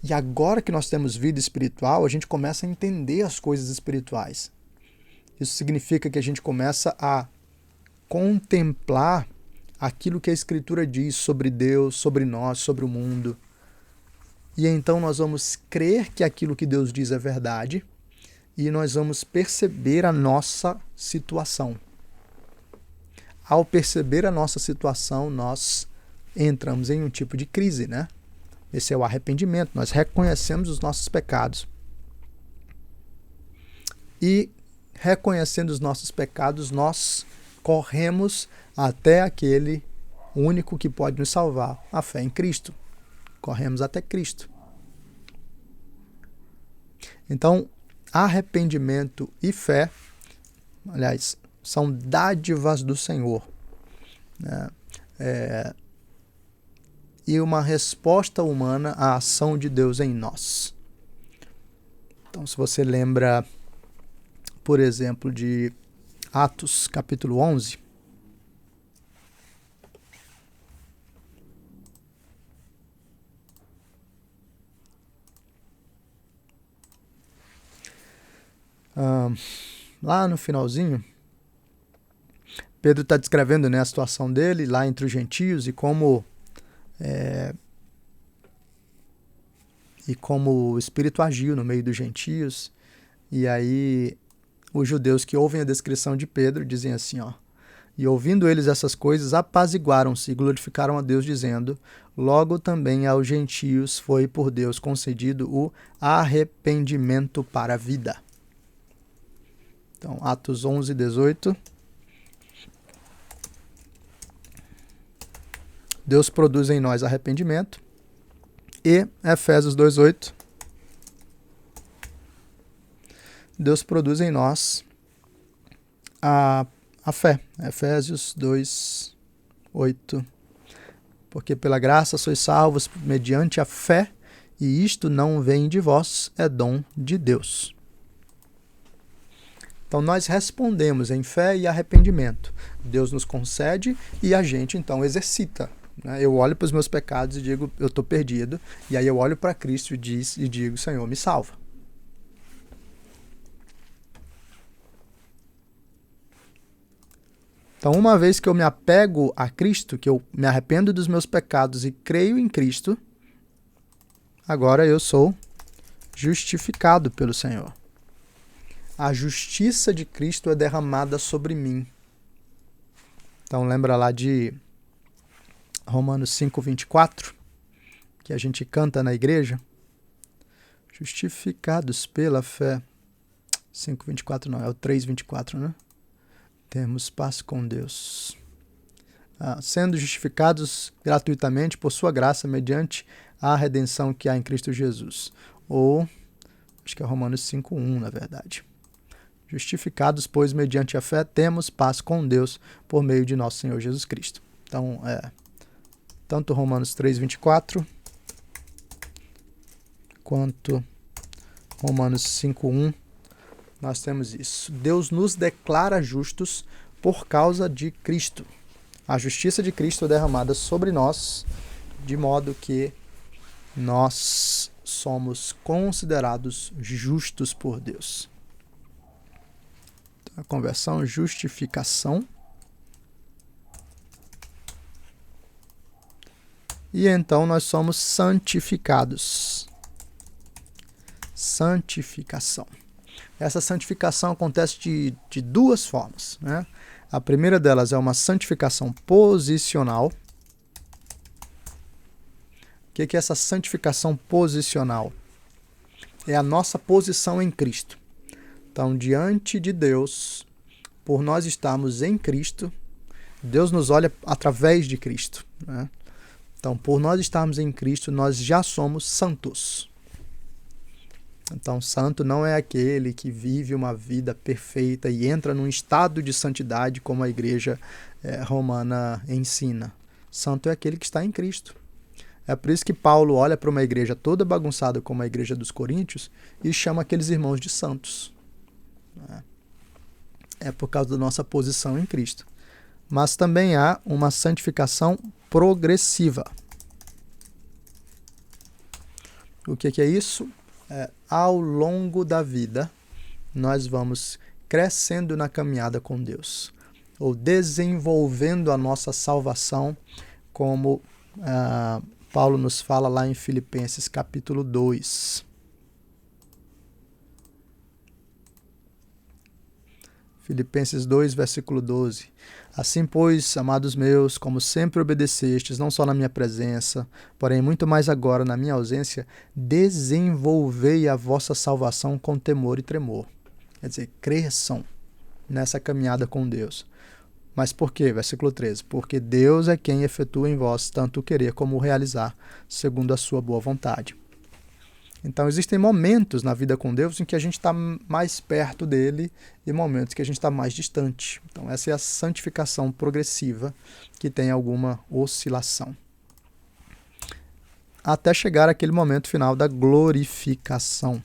E agora que nós temos vida espiritual, a gente começa a entender as coisas espirituais. Isso significa que a gente começa a contemplar aquilo que a Escritura diz sobre Deus, sobre nós, sobre o mundo. E então nós vamos crer que aquilo que Deus diz é verdade e nós vamos perceber a nossa situação. Ao perceber a nossa situação, nós entramos em um tipo de crise, Esse é o arrependimento, nós reconhecemos os nossos pecados. E, reconhecendo os nossos pecados, nós corremos até aquele único que pode nos salvar, a fé em Cristo. Corremos até Cristo. Então, arrependimento e fé, aliás, são dádivas do Senhor, e uma resposta humana à ação de Deus em nós. Então, se você lembra, por exemplo, de Atos, capítulo 11, lá no finalzinho, Pedro está descrevendo a situação dele lá entre os gentios e como o Espírito agiu no meio dos gentios. E aí os judeus que ouvem a descrição de Pedro dizem assim, e ouvindo eles essas coisas, apaziguaram-se e glorificaram a Deus, dizendo, logo também aos gentios foi por Deus concedido o arrependimento para a vida. Então, Atos 11, 18. Deus produz em nós arrependimento. E Efésios 2:8. Deus produz em nós a fé. Efésios 2:8. Porque pela graça sois salvos mediante a fé, e isto não vem de vós, é dom de Deus. Então nós respondemos em fé e arrependimento. Deus nos concede e a gente então exercita. Eu olho para os meus pecados e digo, eu estou perdido. E aí eu olho para Cristo e digo, Senhor, me salva. Então, uma vez que eu me apego a Cristo, que eu me arrependo dos meus pecados e creio em Cristo, agora eu sou justificado pelo Senhor. A justiça de Cristo é derramada sobre mim. Então, lembra lá de Romanos 5:24, que a gente canta na igreja? Justificados pela fé. 5:24 não, é o 3:24, né? Temos paz com Deus. Sendo justificados gratuitamente por sua graça, mediante a redenção que há em Cristo Jesus. Ou, acho que é Romanos 5:1, na verdade. Justificados, pois, mediante a fé, temos paz com Deus por meio de nosso Senhor Jesus Cristo. Então, tanto Romanos 3:24 quanto Romanos 5:1, nós temos isso. Deus nos declara justos por causa de Cristo. A justiça de Cristo é derramada sobre nós, de modo que nós somos considerados justos por Deus. Então, a conversão, justificação. E então nós somos santificados. Santificação. Essa santificação acontece de duas formas, né? A primeira delas é uma santificação posicional. O que é essa santificação posicional? É a nossa posição em Cristo. Então, diante de Deus, por nós estarmos em Cristo, Deus nos olha através de Cristo, né? Então, por nós estarmos em Cristo, nós já somos santos. Então, santo não é aquele que vive uma vida perfeita e entra num estado de santidade como a igreja romana ensina. Santo é aquele que está em Cristo. É por isso que Paulo olha para uma igreja toda bagunçada como a igreja dos Coríntios e chama aqueles irmãos de santos. É por causa da nossa posição em Cristo. Mas também há uma santificação progressiva. O que é isso? Ao longo da vida, nós vamos crescendo na caminhada com Deus, ou desenvolvendo a nossa salvação, como Paulo nos fala lá em Filipenses capítulo 2. Filipenses 2, versículo 12. Assim, pois, amados meus, como sempre obedecestes, não só na minha presença, porém muito mais agora na minha ausência, desenvolvei a vossa salvação com temor e tremor. Quer dizer, cresçam nessa caminhada com Deus. Mas por quê? Versículo 13. Porque Deus é quem efetua em vós tanto o querer como o realizar, segundo a sua boa vontade. Então, existem momentos na vida com Deus em que a gente está mais perto dele e momentos que a gente está mais distante. Então, essa é a santificação progressiva, que tem alguma oscilação. Até chegar àquele momento final da glorificação,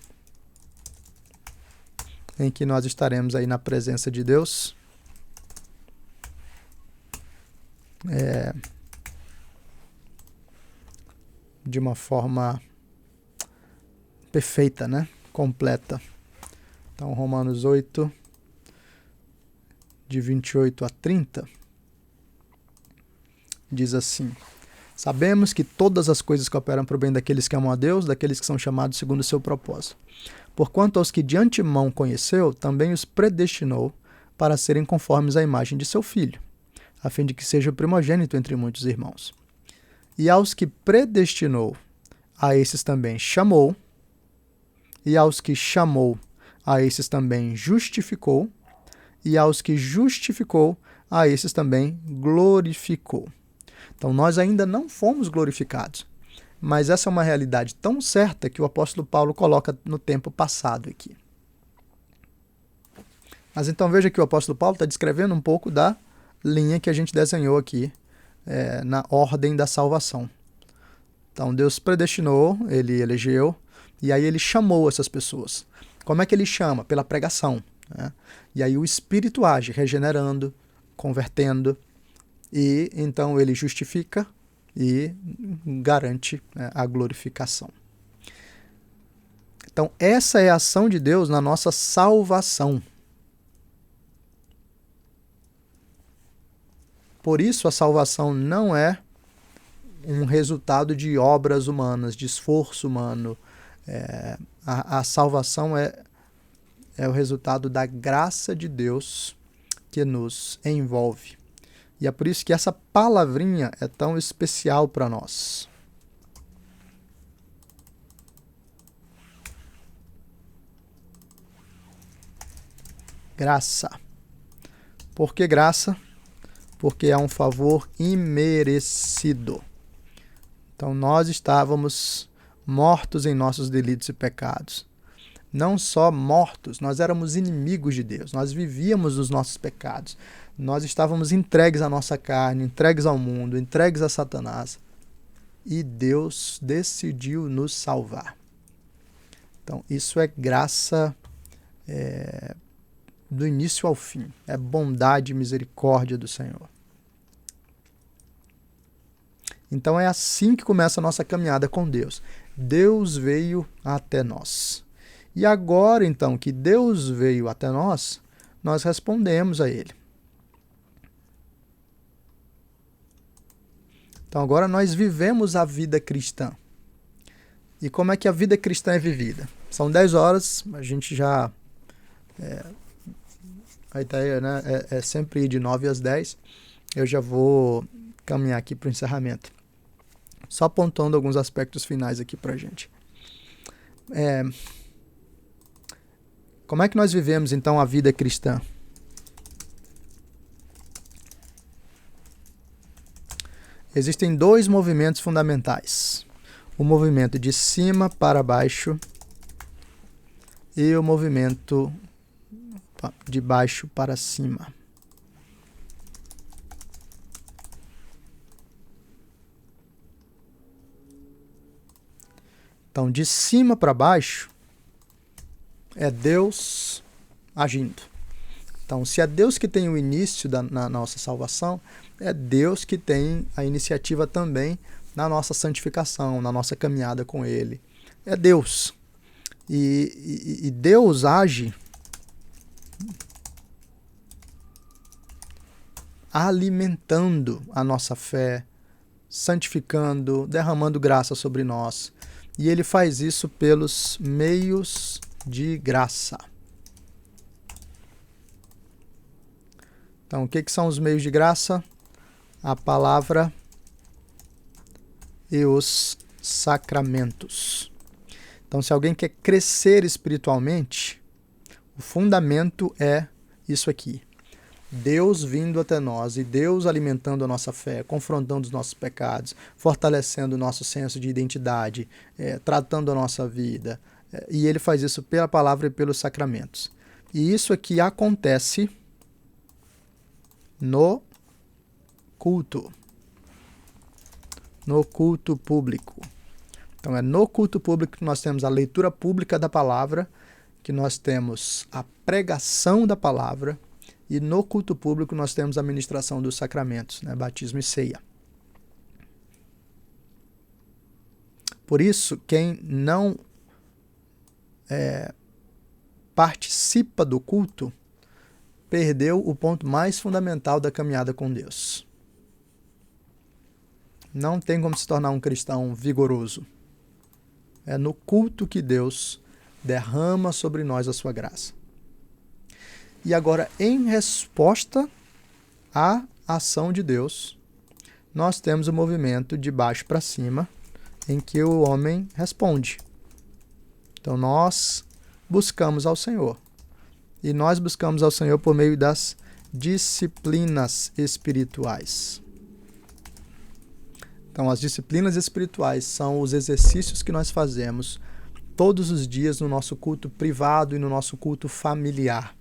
em que nós estaremos aí na presença de Deus. De uma forma perfeita, né? Completa. Então, Romanos 8, de 28 a 30, diz assim: sabemos que todas as coisas cooperam para o bem daqueles que amam a Deus, daqueles que são chamados segundo o seu propósito. Porquanto aos que de antemão conheceu, também os predestinou para serem conformes à imagem de seu Filho, a fim de que seja o primogênito entre muitos irmãos. E aos que predestinou, a esses também chamou, e aos que chamou, a esses também justificou, e aos que justificou, a esses também glorificou. Então nós ainda não fomos glorificados, mas essa é uma realidade tão certa que o apóstolo Paulo coloca no tempo passado aqui. Mas então veja que o apóstolo Paulo está descrevendo um pouco da linha que a gente desenhou aqui na ordem da salvação. Então Deus predestinou, ele elegeu, e aí ele chamou essas pessoas. Como é que ele chama? Pela pregação, né? E aí o Espírito age, regenerando, convertendo, e então ele justifica e garante, né, a glorificação. Então essa é a ação de Deus na nossa salvação. Por isso a salvação não é um resultado de obras humanas, de esforço humano. A salvação é o resultado da graça de Deus que nos envolve. E é por isso que essa palavrinha é tão especial para nós. Graça. Por que graça? Porque é um favor imerecido. Então nós estávamos mortos em nossos delitos e pecados. Não só mortos, nós éramos inimigos de Deus, nós vivíamos os nossos pecados, nós estávamos entregues à nossa carne, entregues ao mundo, entregues a Satanás, e Deus decidiu nos salvar. Então isso é graça do início ao fim, é bondade e misericórdia do Senhor. Então é assim que começa a nossa caminhada com Deus. Deus veio até nós. E agora, então, que Deus veio até nós, nós respondemos a Ele. Então agora nós vivemos a vida cristã. E como é que a vida cristã é vivida? São 10 horas, a gente já... a ideia, né, é sempre ir de 9 às 10. Eu já vou caminhar aqui para o encerramento. Só apontando alguns aspectos finais aqui para a gente. Como é que nós vivemos, então, a vida cristã? Existem 2 movimentos fundamentais. O movimento de cima para baixo e o movimento de baixo para cima. Então, de cima para baixo é Deus agindo. Então, se é Deus que tem o início na nossa salvação, é Deus que tem a iniciativa também na nossa santificação, na nossa caminhada com Ele. É Deus. E Deus age alimentando a nossa fé, santificando, derramando graça sobre nós. E Ele faz isso pelos meios de graça. Então, o que são os meios de graça? A palavra e os sacramentos. Então, se alguém quer crescer espiritualmente, o fundamento é isso aqui. Deus vindo até nós e Deus alimentando a nossa fé, confrontando os nossos pecados, fortalecendo o nosso senso de identidade, tratando a nossa vida. E Ele faz isso pela palavra e pelos sacramentos. E isso aqui acontece no culto. No culto público. Então é no culto público que nós temos a leitura pública da palavra, que nós temos a pregação da palavra, e no culto público nós temos a ministração dos sacramentos, né, batismo e ceia. Por isso, quem não participa do culto perdeu o ponto mais fundamental da caminhada com Deus. Não tem como se tornar um cristão vigoroso. É no culto que Deus derrama sobre nós a sua graça. E agora, em resposta à ação de Deus, nós temos o movimento de baixo para cima, em que o homem responde. Então, nós buscamos ao Senhor. E nós buscamos ao Senhor por meio das disciplinas espirituais. Então, as disciplinas espirituais são os exercícios que nós fazemos todos os dias no nosso culto privado e no nosso culto familiar.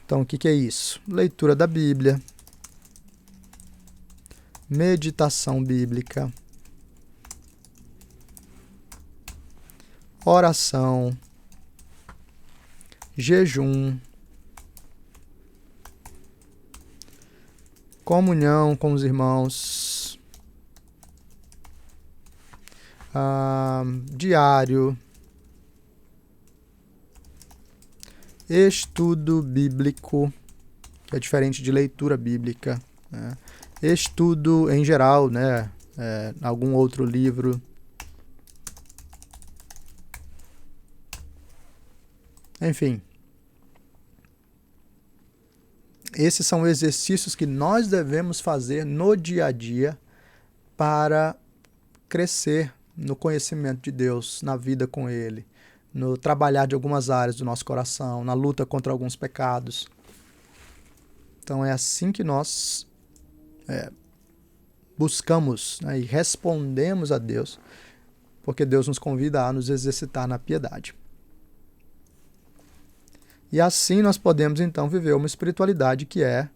Então, o que é isso? Leitura da Bíblia, meditação bíblica, oração, jejum, comunhão com os irmãos, diário, estudo bíblico, que é diferente de leitura bíblica, né? Estudo em geral, né? Algum outro livro. Enfim, esses são exercícios que nós devemos fazer no dia a dia para crescer no conhecimento de Deus, na vida com Ele, no trabalhar de algumas áreas do nosso coração, na luta contra alguns pecados. Então é assim que nós buscamos, né, e respondemos a Deus, porque Deus nos convida a nos exercitar na piedade. E assim nós podemos então viver uma espiritualidade que é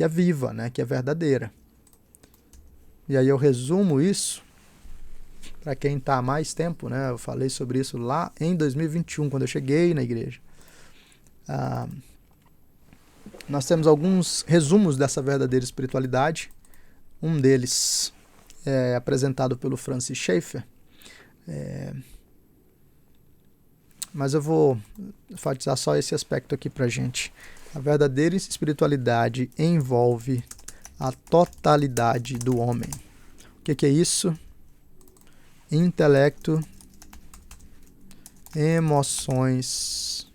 viva, né, que é verdadeira. E aí eu resumo isso para quem está há mais tempo, né? Eu falei sobre isso lá em 2021, quando eu cheguei na igreja. Nós temos alguns resumos dessa verdadeira espiritualidade. Um deles é apresentado pelo Francis Schaeffer. Mas eu vou enfatizar só esse aspecto aqui para a gente. A verdadeira espiritualidade envolve a totalidade do homem. O que é isso? Intelecto, emoções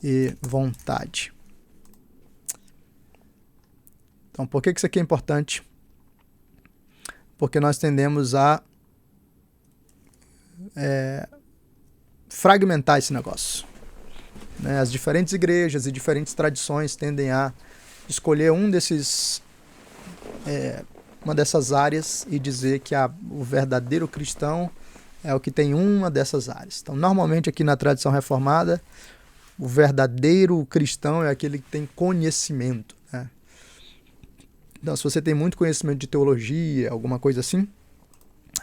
e vontade. Então, por que isso aqui é importante? Porque nós tendemos a fragmentar esse negócio, né? As diferentes igrejas e diferentes tradições tendem a escolher uma dessas áreas e dizer que o verdadeiro cristão é o que tem uma dessas áreas. Então, normalmente aqui na tradição reformada, o verdadeiro cristão é aquele que tem conhecimento, né? Então, se você tem muito conhecimento de teologia, alguma coisa assim,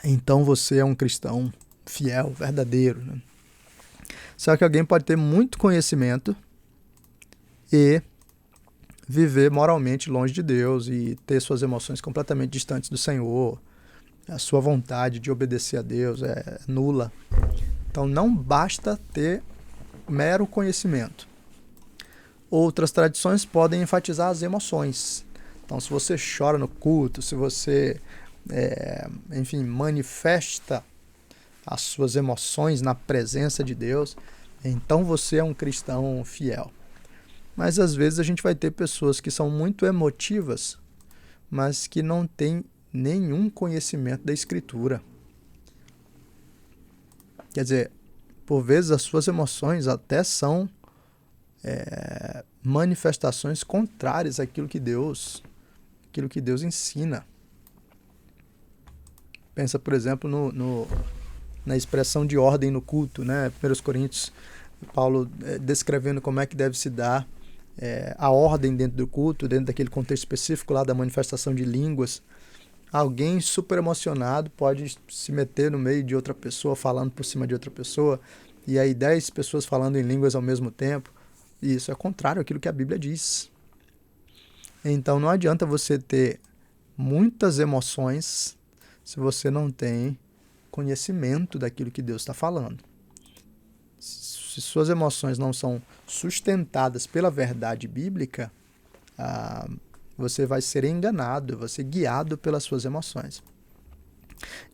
então você é um cristão fiel, verdadeiro, né? Só que alguém pode ter muito conhecimento e viver moralmente longe de Deus e ter suas emoções completamente distantes do Senhor. A sua vontade de obedecer a Deus é nula. Então não basta ter mero conhecimento. Outras tradições podem enfatizar as emoções. Então, se você chora no culto, se você, manifesta as suas emoções na presença de Deus, então você é um cristão fiel. Mas às vezes a gente vai ter pessoas que são muito emotivas, mas que não têm nenhum conhecimento da Escritura. Quer dizer, por vezes as suas emoções até são manifestações contrárias àquilo que Deus ensina. Pensa, por exemplo, na expressão de ordem no culto, né? 1 Coríntios, Paulo descrevendo como é que deve se dar a ordem dentro do culto, dentro daquele contexto específico lá da manifestação de línguas. Alguém super emocionado pode se meter no meio de outra pessoa, falando por cima de outra pessoa, e aí 10 pessoas falando em línguas ao mesmo tempo. E isso é contrário àquilo que a Bíblia diz. Então não adianta você ter muitas emoções se você não tem conhecimento daquilo que Deus está falando. Se suas emoções não são sustentadas pela verdade bíblica, você vai ser enganado, vai ser guiado pelas suas emoções.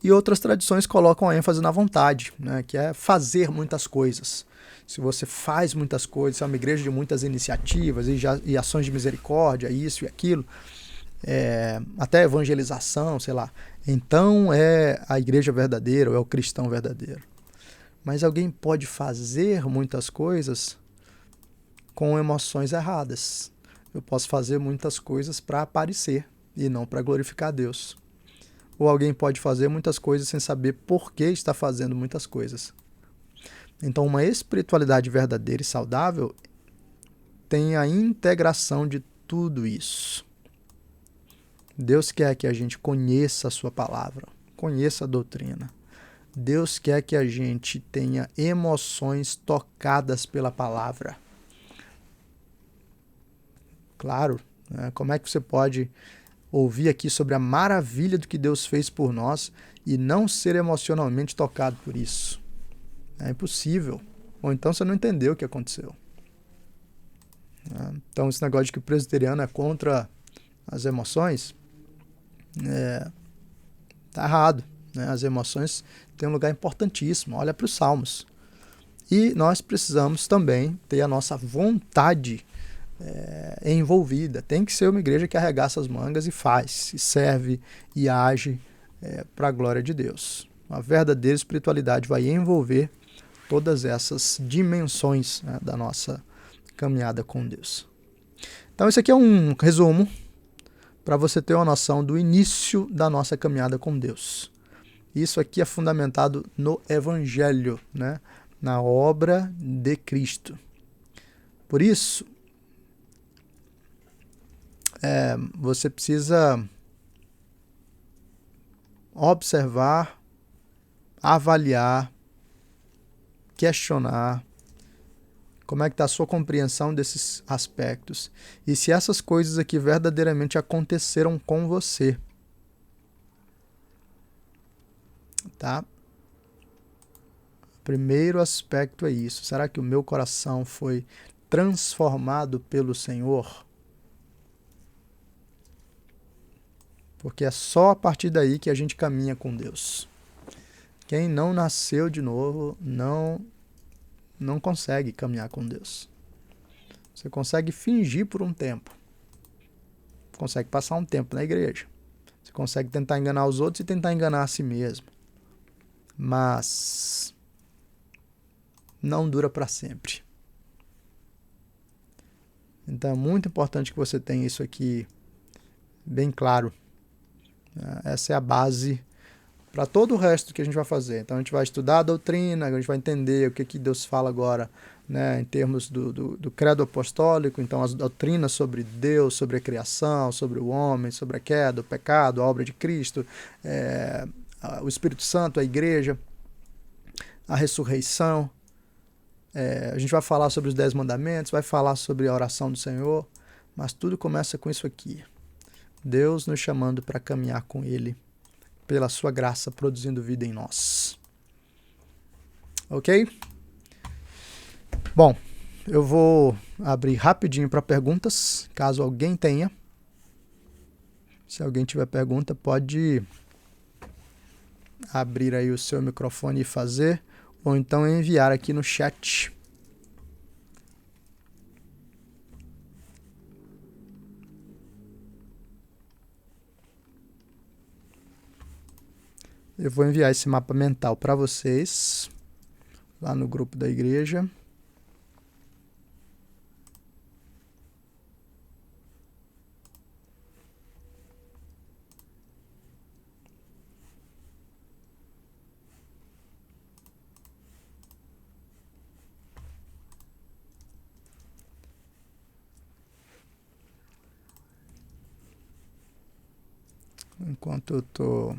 E outras tradições colocam a ênfase na vontade, né, que é fazer muitas coisas. Se você faz muitas coisas, é uma igreja de muitas iniciativas e ações de misericórdia, isso e aquilo, até evangelização, sei lá, então é a igreja verdadeira, ou é o cristão verdadeiro. Mas alguém pode fazer muitas coisas com emoções erradas. Eu posso fazer muitas coisas para aparecer e não para glorificar a Deus. Ou alguém pode fazer muitas coisas sem saber por que está fazendo muitas coisas. Então, uma espiritualidade verdadeira e saudável tem a integração de tudo isso. Deus quer que a gente conheça a sua palavra, conheça a doutrina. Deus quer que a gente tenha emoções tocadas pela palavra. Claro, né? Como é que você pode ouvir aqui sobre a maravilha do que Deus fez por nós e não ser emocionalmente tocado por isso? É impossível. Ou então você não entendeu o que aconteceu. Então esse negócio de que o presbiteriano é contra as emoções, tá errado. Né? As emoções têm um lugar importantíssimo. Olha para os Salmos. E nós precisamos também ter a nossa vontade envolvida. Tem que ser uma igreja que arregaça as mangas e faz, e serve e age para a glória de Deus. A verdadeira espiritualidade vai envolver todas essas dimensões, né, da nossa caminhada com Deus. Então, esse aqui é um resumo para você ter uma noção do início da nossa caminhada com Deus. Isso aqui é fundamentado no Evangelho, né, na obra de Cristo. Por isso, você precisa observar, avaliar, questionar como é que está a sua compreensão desses aspectos e se essas coisas aqui verdadeiramente aconteceram com você. Tá? O primeiro aspecto é isso. Será que o meu coração foi transformado pelo Senhor? Porque é só a partir daí que a gente caminha com Deus. Quem não nasceu de novo não consegue caminhar com Deus. Você consegue fingir por um tempo. Consegue passar um tempo na igreja. Você consegue tentar enganar os outros e tentar enganar a si mesmo. Mas não dura para sempre. Então é muito importante que você tenha isso aqui bem claro. Essa é a base para todo o resto que a gente vai fazer. Então a gente vai estudar a doutrina, a gente vai entender o que Deus fala agora, né, em termos do credo apostólico, então as doutrinas sobre Deus, sobre a criação, sobre o homem, sobre a queda, o pecado, a obra de Cristo, o Espírito Santo, a igreja, a ressurreição. A gente vai falar sobre os 10 mandamentos, vai falar sobre a oração do Senhor, mas tudo começa com isso aqui. Deus nos chamando para caminhar com Ele, pela sua graça, produzindo vida em nós. Ok? Bom, eu vou abrir rapidinho para perguntas, caso alguém tenha. Se alguém tiver pergunta, pode abrir aí o seu microfone e fazer, ou então enviar aqui no chat. Eu vou enviar esse mapa mental para vocês, lá no grupo da igreja. Enquanto eu estou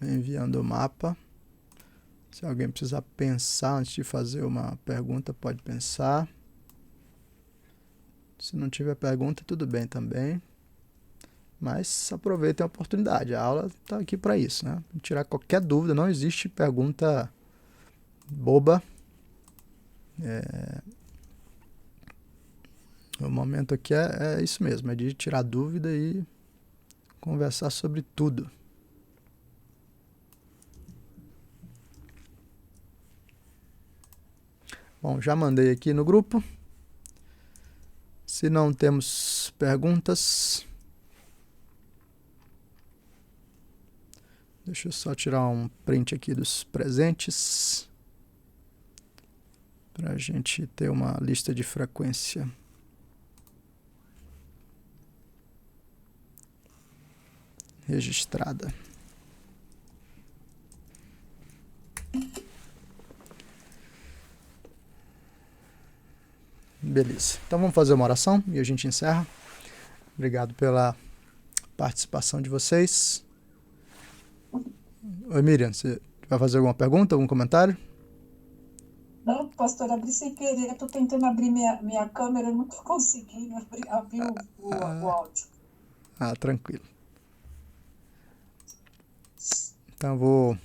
enviando o mapa, se alguém precisar pensar antes de fazer uma pergunta, pode pensar. Se não tiver pergunta, tudo bem também. Mas aproveitem a oportunidade, a aula está aqui para isso, né? Tirar qualquer dúvida, não existe pergunta boba. O momento aqui é isso mesmo, é de tirar dúvida e conversar sobre tudo. Bom, já mandei aqui no grupo. Se não temos perguntas, deixa eu só tirar um print aqui dos presentes. para a gente ter uma lista de frequência. Registrada. Beleza. Então vamos fazer uma oração e a gente encerra. Obrigado pela participação de vocês. Oi, Miriam, você vai fazer alguma pergunta, algum comentário? Não, pastor, abri sem querer. Estou tentando abrir minha câmera, não estou conseguindo abrir o áudio. Tranquilo. Então vou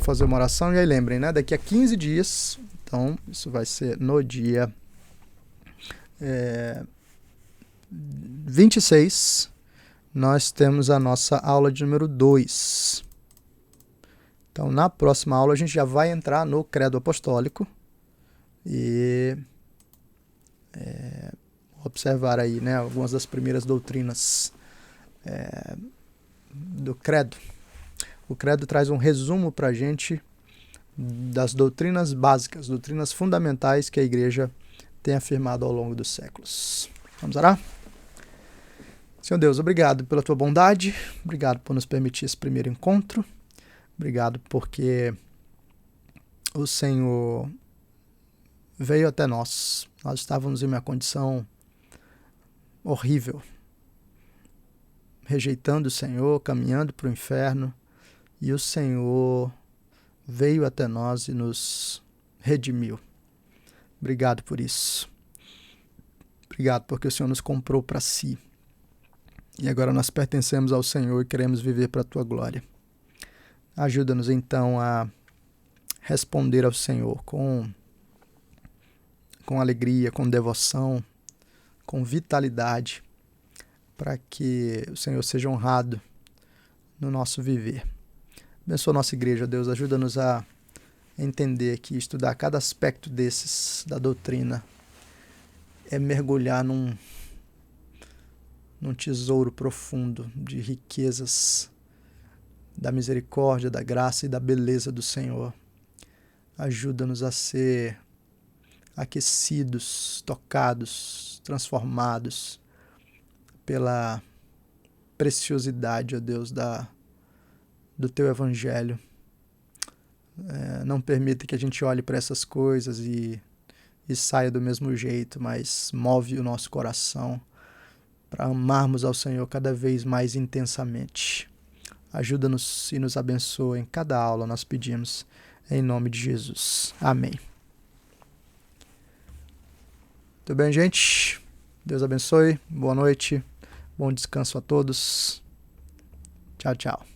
fazer uma oração e aí lembrem, né? Daqui a 15 dias, então isso vai ser no dia 26, nós temos a nossa aula de número 2. Então na próxima aula a gente já vai entrar no credo apostólico e observar aí, né, algumas das primeiras doutrinas do credo. O credo traz um resumo para a gente das doutrinas básicas, doutrinas fundamentais que a igreja tem afirmado ao longo dos séculos. Vamos orar? Senhor Deus, obrigado pela tua bondade, obrigado por nos permitir esse primeiro encontro, obrigado porque o Senhor veio até nós. Nós estávamos em uma condição horrível, rejeitando o Senhor, caminhando para o inferno, e o Senhor veio até nós e nos redimiu. Obrigado por isso. Obrigado porque o Senhor nos comprou para si. E agora nós pertencemos ao Senhor e queremos viver para a tua glória. Ajuda-nos então a responder ao Senhor com alegria, com devoção, com vitalidade, para que o Senhor seja honrado no nosso viver. Abençoa a nossa igreja, Deus, ajuda-nos a entender que estudar cada aspecto desses da doutrina é mergulhar num tesouro profundo de riquezas da misericórdia, da graça e da beleza do Senhor. Ajuda-nos a ser aquecidos, tocados, transformados pela preciosidade, ó Deus, do teu evangelho. Não permita que a gente olhe para essas coisas e saia do mesmo jeito, mas move o nosso coração para amarmos ao Senhor cada vez mais intensamente. Ajuda-nos e nos abençoa em cada aula, nós pedimos, em nome de Jesus. Amém. Tudo bem, gente? Deus abençoe, boa noite, bom descanso a todos. Tchau, tchau.